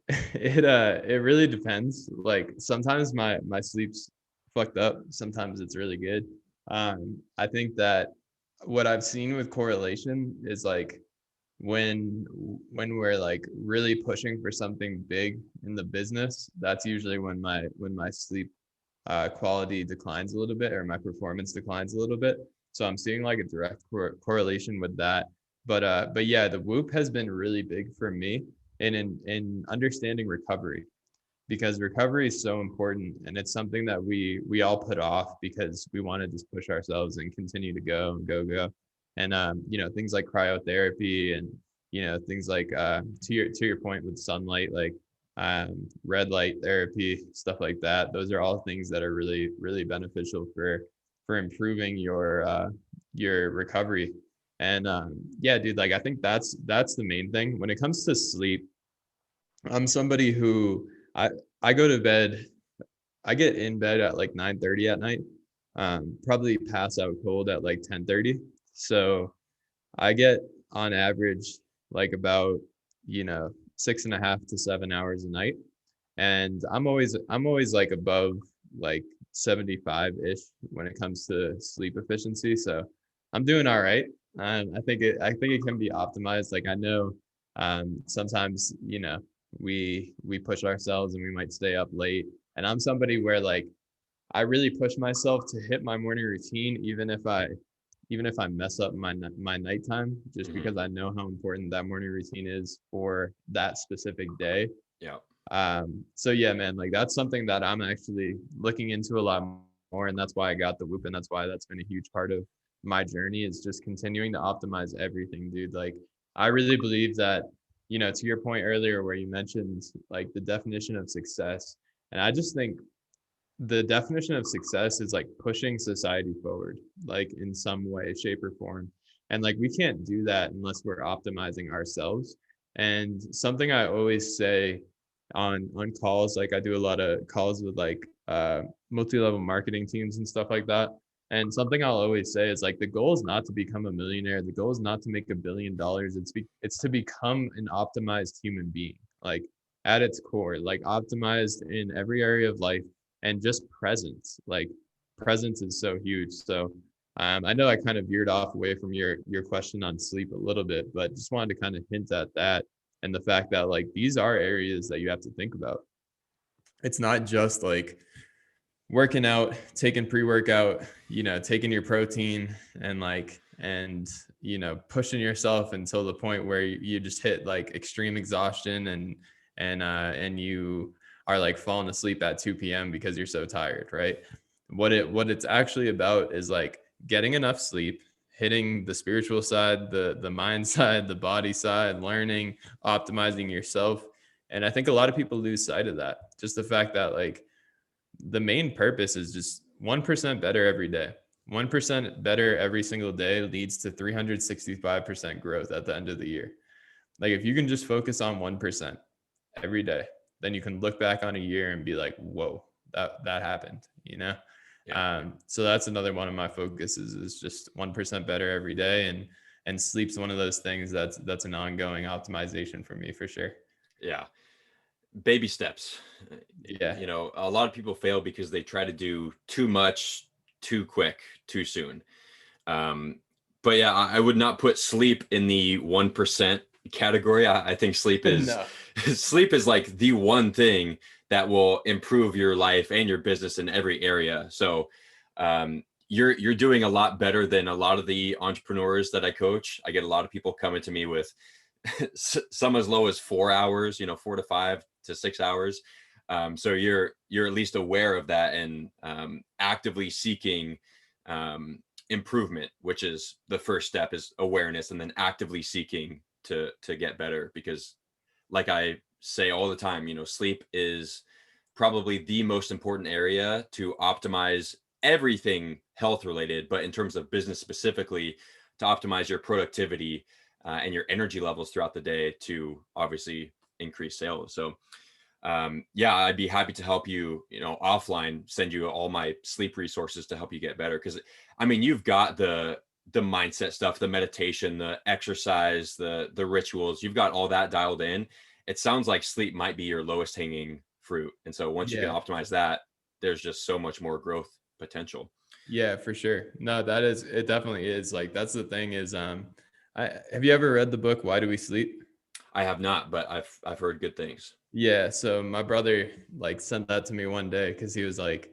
it really depends. Like sometimes my sleep's fucked up. Sometimes it's really good. I think that what I've seen with correlation is like when we're like really pushing for something big in the business, that's usually when my sleep quality declines a little bit, or my performance declines a little bit. So I'm seeing like a direct correlation with that. But yeah, the Whoop has been really big for me in understanding recovery, because recovery is so important, and it's something that we all put off because we want to just push ourselves and continue to go and go. And things like cryotherapy, and things like to your point with sunlight, like red light therapy, stuff like that. Those are all things that are really, really beneficial for improving your recovery. And yeah, dude, like I think that's the main thing when it comes to sleep. I'm somebody who I go to bed, I get in bed at like 9:30 at night. Probably pass out cold at like 10:30. So I get on average like about 6.5 to 7 hours a night. And I'm always like above like 75-ish when it comes to sleep efficiency. So I'm doing all right. I think it can be optimized. Like I know sometimes we push ourselves and we might stay up late. And I'm somebody where like I really push myself to hit my morning routine, even if I mess up my nighttime, just because I know how important that morning routine is for that specific day. Yeah. So yeah, man, like that's something that I'm actually looking into a lot more, and that's why I got the Whoop, and that's why that's been a huge part of my journey, is just continuing to optimize everything, dude. Like I really believe that, to your point earlier where you mentioned like the definition of success, and I just think the definition of success is like pushing society forward, like in some way, shape, or form. And like we can't do that unless we're optimizing ourselves. And something I always say on calls, like I do a lot of calls with like multi-level marketing teams and stuff like that. And something I'll always say is like the goal is not to become a millionaire. The goal is not to make $1 billion. It's to become an optimized human being, like at its core, like optimized in every area of life. And just presence, like presence is so huge. So I know I kind of veered off away from your question on sleep a little bit, but just wanted to kind of hint at that, and the fact that like these are areas that you have to think about. It's not just like working out, taking pre-workout, taking your protein and pushing yourself until the point where you just hit like extreme exhaustion and you are like falling asleep at 2 p.m. because you're so tired, right? What it's actually about is like getting enough sleep, hitting the spiritual side, the mind side, the body side, learning, optimizing yourself. And I think a lot of people lose sight of that. Just the fact that like the main purpose is just 1% better every day. 1% better every single day leads to 365% growth at the end of the year. Like if you can just focus on 1% every day, then you can look back on a year and be like, whoa, that happened, Yeah. So that's another one of my focuses, is just 1% better every day. And sleep's one of those things that's an ongoing optimization for me, for sure. Yeah. Baby steps. Yeah. A lot of people fail because they try to do too much, too quick, too soon. But yeah, I would not put sleep in the 1% category. I think sleep is No. sleep is like the one thing that will improve your life and your business in every area. So you're doing a lot better than a lot of the entrepreneurs that I coach. I get a lot of people coming to me with some as low as 4 hours, 4 to 5 to 6 hours. So you're at least aware of that and actively seeking improvement, which is the first step, is awareness, and then actively seeking to get better. Because like I say all the time, sleep is probably the most important area to optimize everything health related, but in terms of business specifically, to optimize your productivity and your energy levels throughout the day to obviously increase sales. So yeah, I'd be happy to help you, offline, send you all my sleep resources to help you get better. Cause I mean, you've got the mindset stuff, the meditation, the exercise, the rituals, you've got all that dialed in. It sounds like sleep might be your lowest hanging fruit. And so once you can Yeah. optimize that, there's just so much more growth potential. Yeah, for sure. No, it definitely is. Like, that's the thing is, have you ever read the book, Why Do We Sleep? I have not, but I've heard good things. Yeah. So my brother like sent that to me one day because he was like,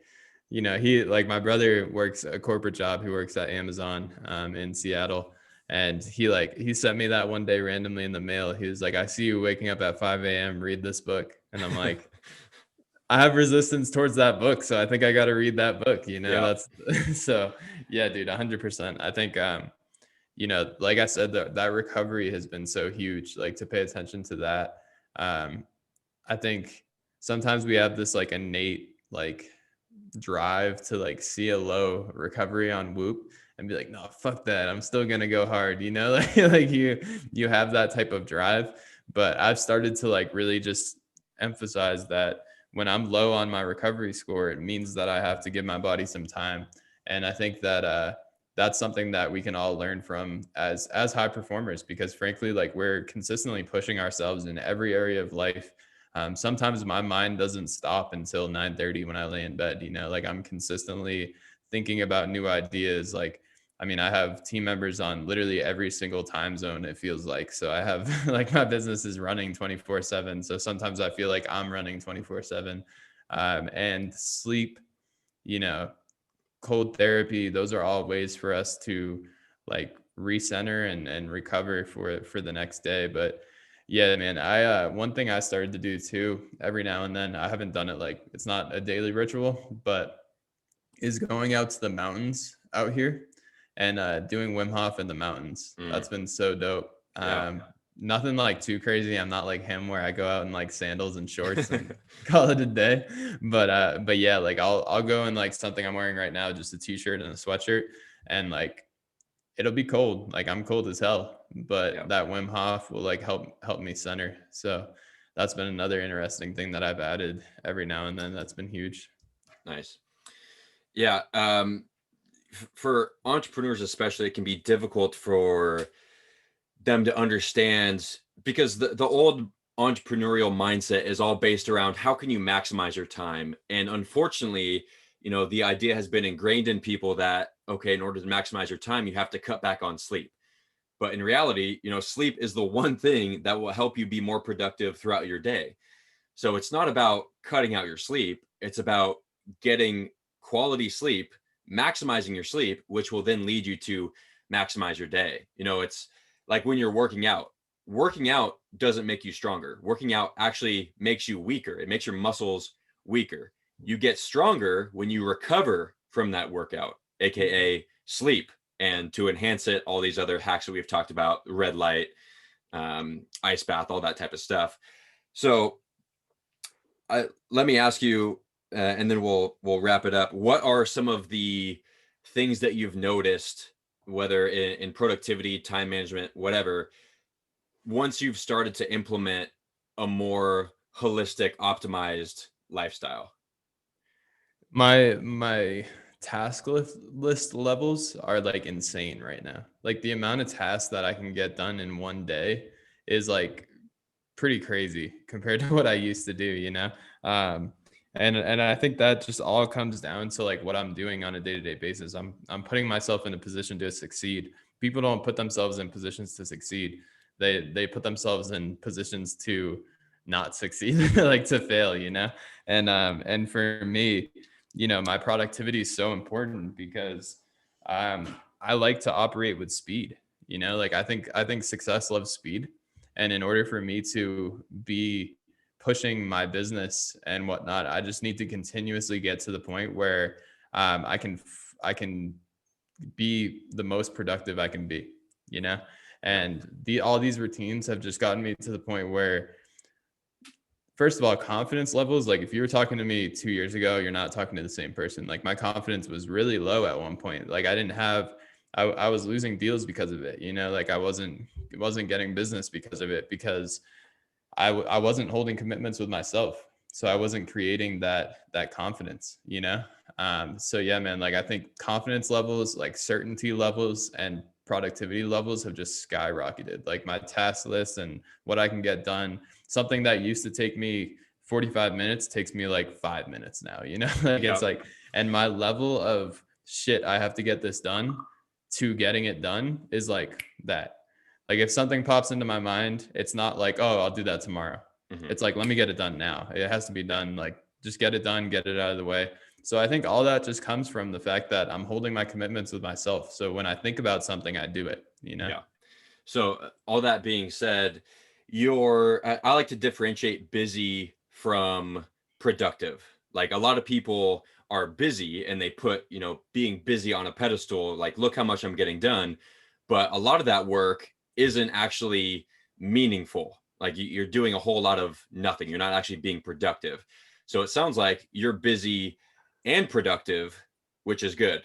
he like my brother works a corporate job. He works at Amazon in Seattle. And he sent me that one day randomly in the mail. He was like, I see you waking up at 5 a.m. Read this book. And I'm like, I have resistance towards that book. So I think I got to read that book. Yeah. That's so yeah, dude, 100%. I think, like I said, that recovery has been so huge, like to pay attention to that. I think sometimes we have this like innate like drive to like see a low recovery on Whoop and be like, no, fuck that. I'm still gonna go hard, like you have that type of drive. But I've started to like really just emphasize that when I'm low on my recovery score, it means that I have to give my body some time. And I think that that's something that we can all learn from as high performers, because frankly, like we're consistently pushing ourselves in every area of life. Sometimes my mind doesn't stop until 9:30 when I lay in bed, like I'm consistently thinking about new ideas. Like, I mean, I have team members on literally every single time zone, it feels like. So I have like my business is running 24/7. So sometimes I feel like I'm running 24/7. And sleep, you know, cold therapy, those are all ways for us to like recenter and recover for the next day. But yeah, man, I one thing I started to do too every now and then, I haven't done it, like it's not a daily ritual, but is going out to the mountains out here and doing Wim Hof in the mountains. Mm, That's been so dope. yeah. Nothing like too crazy. I'm not like him where I go out in like sandals and shorts and call it a day. But yeah, like I'll go in like something I'm wearing right now, just a t-shirt and a sweatshirt, and like it'll be cold. Like I'm cold as hell, Yeah. but that Wim Hof will like help me center. So that's been another interesting thing that I've added every now and then. That's been huge. Nice. Yeah. For entrepreneurs especially, it can be difficult for them to understand, because the old entrepreneurial mindset is all based around how can you maximize your time. And unfortunately, the idea has been ingrained in people that, okay, in order to maximize your time, you have to cut back on sleep. But in reality, sleep is the one thing that will help you be more productive throughout your day. So it's not about cutting out your sleep. It's about getting quality sleep, maximizing your sleep, which will then lead you to maximize your day. It's like when you're working out doesn't make you stronger. Working out actually makes you weaker. It makes your muscles weaker. You get stronger when you recover from that workout, AKA sleep. And to enhance it, all these other hacks that we've talked about, red light, ice bath, all that type of stuff. So let me ask you, and then we'll wrap it up. What are some of the things that you've noticed, whether in productivity, time management, whatever, once you've started to implement a more holistic, optimized lifestyle? My task list levels are like insane right now. Like the amount of tasks that I can get done in one day is like pretty crazy compared to what I used to do. Um, and I think that just all comes down to like what I'm doing on a day-to-day basis. I'm putting myself in a position to succeed. People don't put themselves in positions to succeed. They put themselves in positions to not succeed, like to fail. And for me, my productivity is so important because I like to operate with speed. Like I think success loves speed. And in order for me to be pushing my business and whatnot, I just need to continuously get to the point where I can be the most productive I can be, you know? And all these routines have just gotten me to the point where, first of all, confidence levels, like if you were talking to me 2 years ago, you're not talking to the same person. Like my confidence was really low at one point. Like I was losing deals because of it, like I wasn't getting business because of it, because I wasn't holding commitments with myself. So I wasn't creating that confidence, So yeah, man, like I think confidence levels, like certainty levels and productivity levels have just skyrocketed. Like my task list and what I can get done, something that used to take me 45 minutes takes me like 5 minutes now, like it's like, and my level of shit, I have to get this done to getting it done is like that. Like if something pops into my mind, it's not like, oh, I'll do that tomorrow. Mm-hmm. It's like, let me get it done now. It has to be done. Like just get it done, get it out of the way. So I think all that just comes from the fact that I'm holding my commitments with myself. So when I think about something, I do it, Yeah. So all that being said, I like to differentiate busy from productive. Like a lot of people are busy and they put, being busy on a pedestal, like, look how much I'm getting done. But a lot of that work isn't actually meaningful. Like you're doing a whole lot of nothing. You're not actually being productive. So it sounds like you're busy and productive, which is good.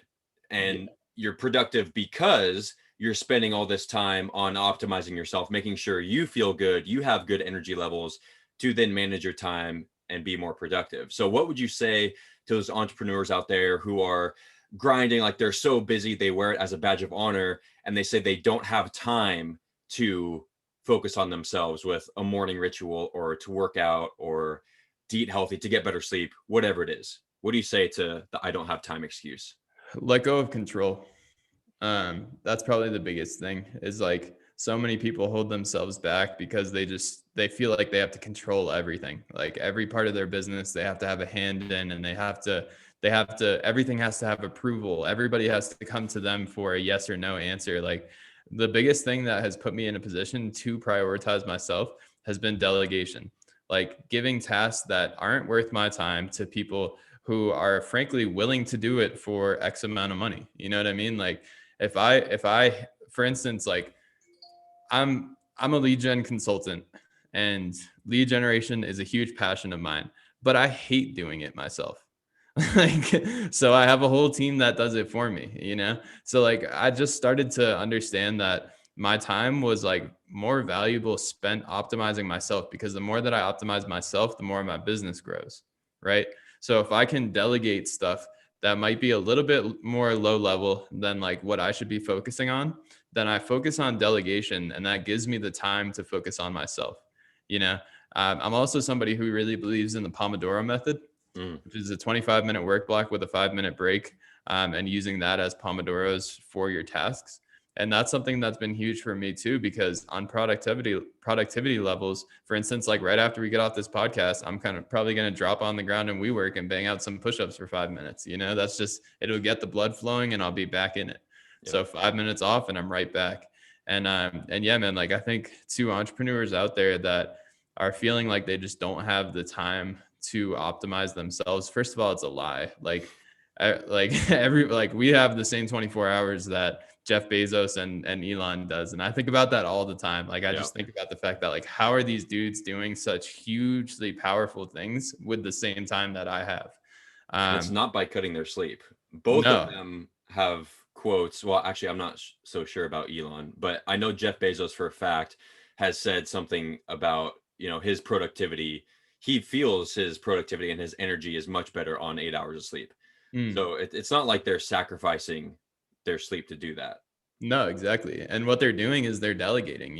And you're productive because you're spending all this time on optimizing yourself, making sure you feel good, you have good energy levels to then manage your time and be more productive. So what would you say to those entrepreneurs out there who are grinding, like they're so busy, they wear it as a badge of honor, and they say they don't have time to focus on themselves with a morning ritual or to work out or to eat healthy, to get better sleep, whatever it is? What do you say to the I don't have time excuse? Let go of control. That's probably the biggest thing, is like so many people hold themselves back because they feel like they have to control everything. Like every part of their business, they have to have a hand in, and they have to, everything has to have approval. Everybody has to come to them for a yes or no answer. Like the biggest thing that has put me in a position to prioritize myself has been delegation, like giving tasks that aren't worth my time to people who are frankly willing to do it for X amount of money. You know what I mean? Like if I, for instance, like I'm a lead gen consultant, and lead generation is a huge passion of mine, but I hate doing it myself. Like, so I have a whole team that does it for me, So like, I just started to understand that my time was like more valuable spent optimizing myself, because the more that I optimize myself, the more my business grows. Right. So if I can delegate stuff that might be a little bit more low level than like what I should be focusing on, then I focus on delegation, and that gives me the time to focus on myself. I'm also somebody who really believes in the Pomodoro method, which is a 25-minute work block with a 5-minute break, and using that as Pomodoros for your tasks. And that's something that's been huge for me too, because on productivity levels, for instance, like right after we get off this podcast, I'm kind of probably going to drop on the ground and WeWork and bang out some push-ups for 5 minutes. That's just, it'll get the blood flowing and I'll be back in it. Yeah. So 5 minutes off and I'm right back. And yeah, man, like I think to entrepreneurs out there that are feeling like they just don't have the time to optimize themselves, first of all, it's a lie. Like we have the same 24 hours that Jeff Bezos and Elon does. And I think about that all the time. Like, I just think about the fact that like, how are these dudes doing such hugely powerful things with the same time that I have? And it's not by cutting their sleep. Both of them have quotes. Well, actually, I'm not so sure about Elon, but I know Jeff Bezos for a fact has said something about, his productivity. He feels his productivity and his energy is much better on 8 hours of sleep. So it's not like they're sacrificing their sleep to do that. No, exactly. And what they're doing is they're delegating,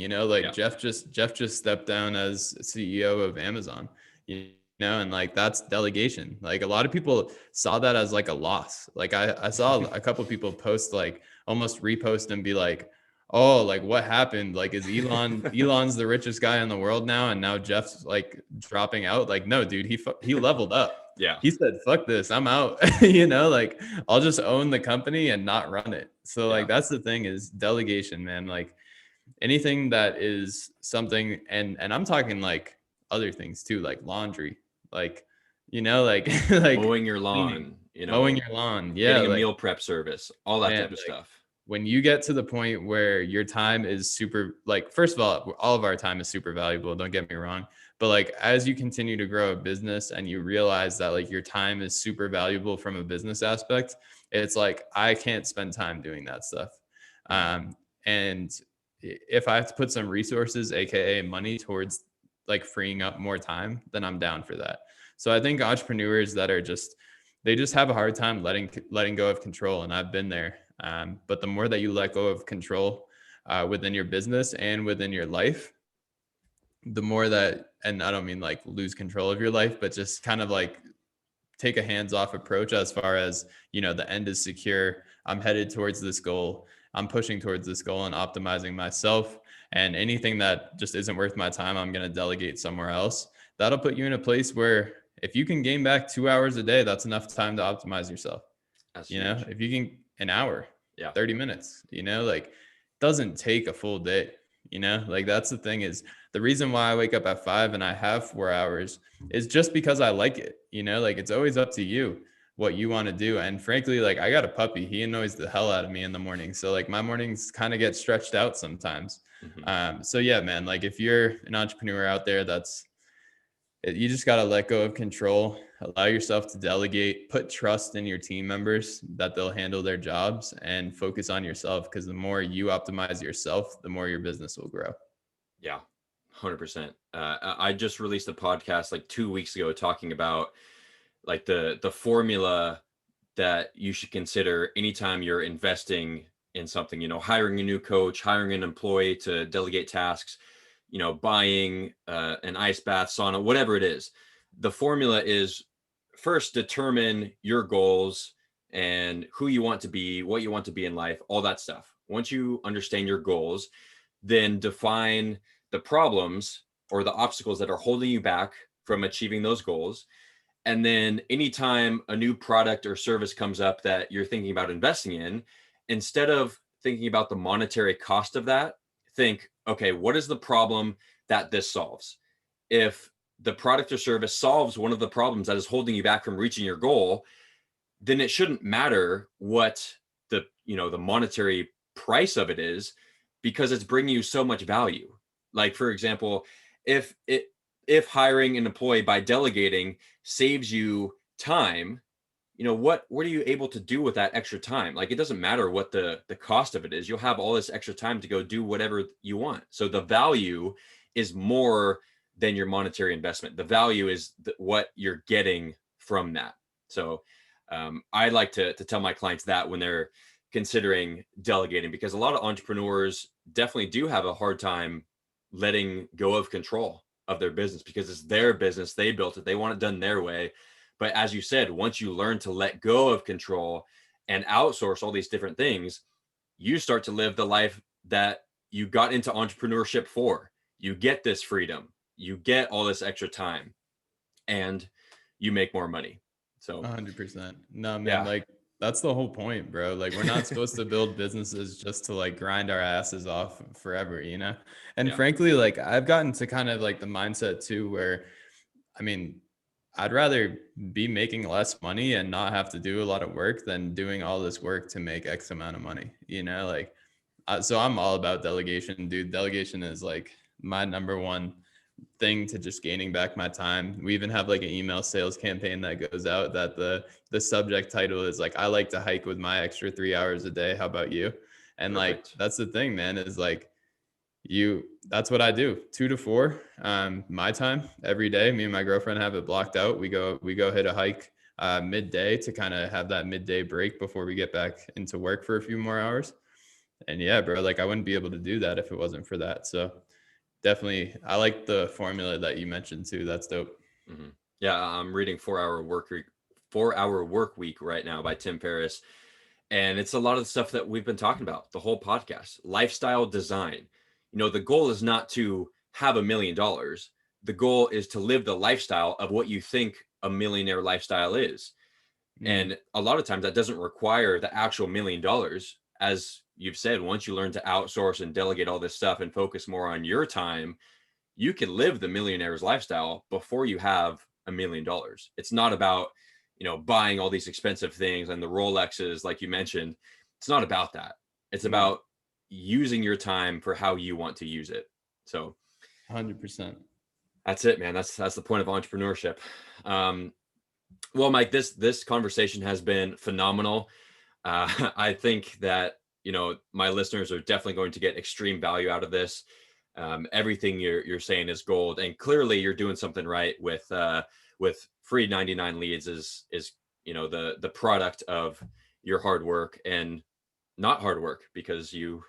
Jeff just stepped down as CEO of Amazon, and like, that's delegation. Like a lot of people saw that as like a loss. Like I saw a couple of people post, like almost repost and be like, oh, like what happened? Like, is Elon's the richest guy in the world now, and now Jeff's like dropping out? Like, no, dude, he leveled up. Yeah. He said, fuck this, I'm out. Like I'll just own the company and not run it. So like, that's the thing, is delegation, man. Like anything that is something, and I'm talking like other things too, like laundry, like, like, like Mowing your cleaning, lawn, mowing your lawn. Yeah. getting a Like, meal prep service, all that man, type of like stuff. when you get to the point where your time is super, like, first of all of our time is super valuable, don't get me wrong, but like as you continue to grow a business and you realize that like your time is super valuable from a business aspect, it's like I can't spend time doing that stuff. And if I have to put some resources, aka money, towards like freeing up more time, then I'm down for that. So I think entrepreneurs that are just, they just have a hard time letting go of control, and I've been there. But the more that you let go of control within your business and within your life, the more that, and I don't mean like lose control of your life, but just kind of like take a hands-off approach as far as, the end is secure. I'm headed towards this goal. I'm pushing towards this goal and optimizing myself. And anything that just isn't worth my time, I'm going to delegate somewhere else. That'll put you in a place where if you can gain back 2 hours a day, that's enough time to optimize yourself. That's huge. If you can, an hour, Yeah. 30 minutes, like doesn't take a full day, like that's the thing, is the reason why I wake up at 5 and I have 4 hours is just because I like it, like it's always up to you what you want to do. And frankly, like I got a puppy, he annoys the hell out of me in the morning. So like my mornings kind of get stretched out sometimes. So yeah, man, like if you're an entrepreneur out there, you just got to let go of control, allow yourself to delegate, put trust in your team members that they'll handle their jobs, and focus on yourself. Because the more you optimize yourself, the more your business will grow. Yeah, 100%. I just released a podcast like 2 weeks ago talking about like the formula that you should consider anytime you're investing in something, hiring a new coach, hiring an employee to delegate tasks, buying an ice bath, sauna, whatever it is. The formula is first determine your goals and who you want to be, what you want to be in life, all that stuff. Once you understand your goals, then define the problems or the obstacles that are holding you back from achieving those goals. And then anytime a new product or service comes up that you're thinking about investing in, instead of thinking about the monetary cost of that, think, okay, what is the problem that this solves? If the product or service solves one of the problems that is holding you back from reaching your goal, then it shouldn't matter what the monetary price of it is, because it's bringing you so much value. Like, for example, if hiring an employee by delegating saves you time, what are you able to do with that extra time? Like, it doesn't matter what the cost of it is. You'll have all this extra time to go do whatever you want. So the value is more than your monetary investment. The value is what you're getting from that. So I like to tell my clients that when they're considering delegating, because a lot of entrepreneurs definitely do have a hard time letting go of control of their business, because it's their business. They built it. They want it done their way. But as you said, once you learn to let go of control and outsource all these different things, you start to live the life that you got into entrepreneurship for. You get this freedom, you get all this extra time, and you make more money. So 100%. No, man, yeah. like that's the whole point, bro. Like we're not supposed to build businesses just to like grind our asses off forever, And Yeah. frankly, like I've gotten to kind of like the mindset too, where I mean, I'd rather be making less money and not have to do a lot of work than doing all this work to make X amount of money, like, so I'm all about delegation, dude. Delegation is like my number one thing to just gaining back my time. We even have like an email sales campaign that goes out that the subject title is like, I like to hike with my extra 3 hours a day. How about you? And Perfect. like, that's the thing, man, is like, that's what I do, 2 to 4 my time every day. Me and my girlfriend have it blocked out. We go hit a hike midday to kind of have that midday break before we get back into work for a few more hours. And yeah, bro, like I wouldn't be able to do that if it wasn't for that. So definitely, I like the formula that you mentioned too. That's dope. Mm-hmm. Yeah, I'm reading 4 Hour Work Week right now by Tim Ferriss, and it's a lot of the stuff that we've been talking about the whole podcast. Lifestyle design. The goal is not to have $1 million. The goal is to live the lifestyle of what you think a millionaire lifestyle is. And a lot of times that doesn't require the actual $1 million. as you've said, once you learn to outsource and delegate all this stuff and focus more on your time, you can live the millionaire's lifestyle before you have $1 million. It's not about, buying all these expensive things and the Rolexes, like you mentioned. It's not about that. It's about using your time for how you want to use it. So 100%. that's it, man. That's the point of entrepreneurship. Well, Mike, this conversation has been phenomenal. I think that, my listeners are definitely going to get extreme value out of this. Everything you're saying is gold, and clearly you're doing something right with Free 99 Leads is the product of your hard work, and not hard work, because you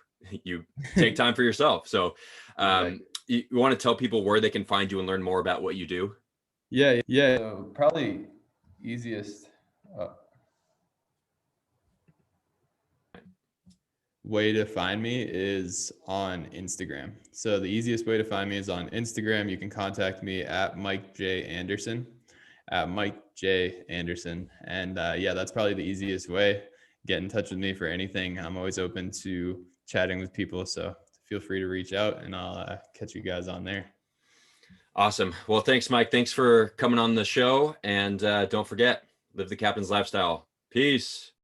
take time for yourself. So Exactly. you want to tell people where they can find you and learn more about what you do? Yeah. So probably easiest way to find me is on Instagram. So the easiest way to find me is on Instagram. You can contact me at Mike J. Anderson, at Mike J. Anderson. And that's probably the easiest way. Get in touch with me for anything. I'm always open to chatting with people. So feel free to reach out, and I'll catch you guys on there. Awesome. Well, thanks, Mike. Thanks for coming on the show. And don't forget, live the captain's lifestyle. Peace.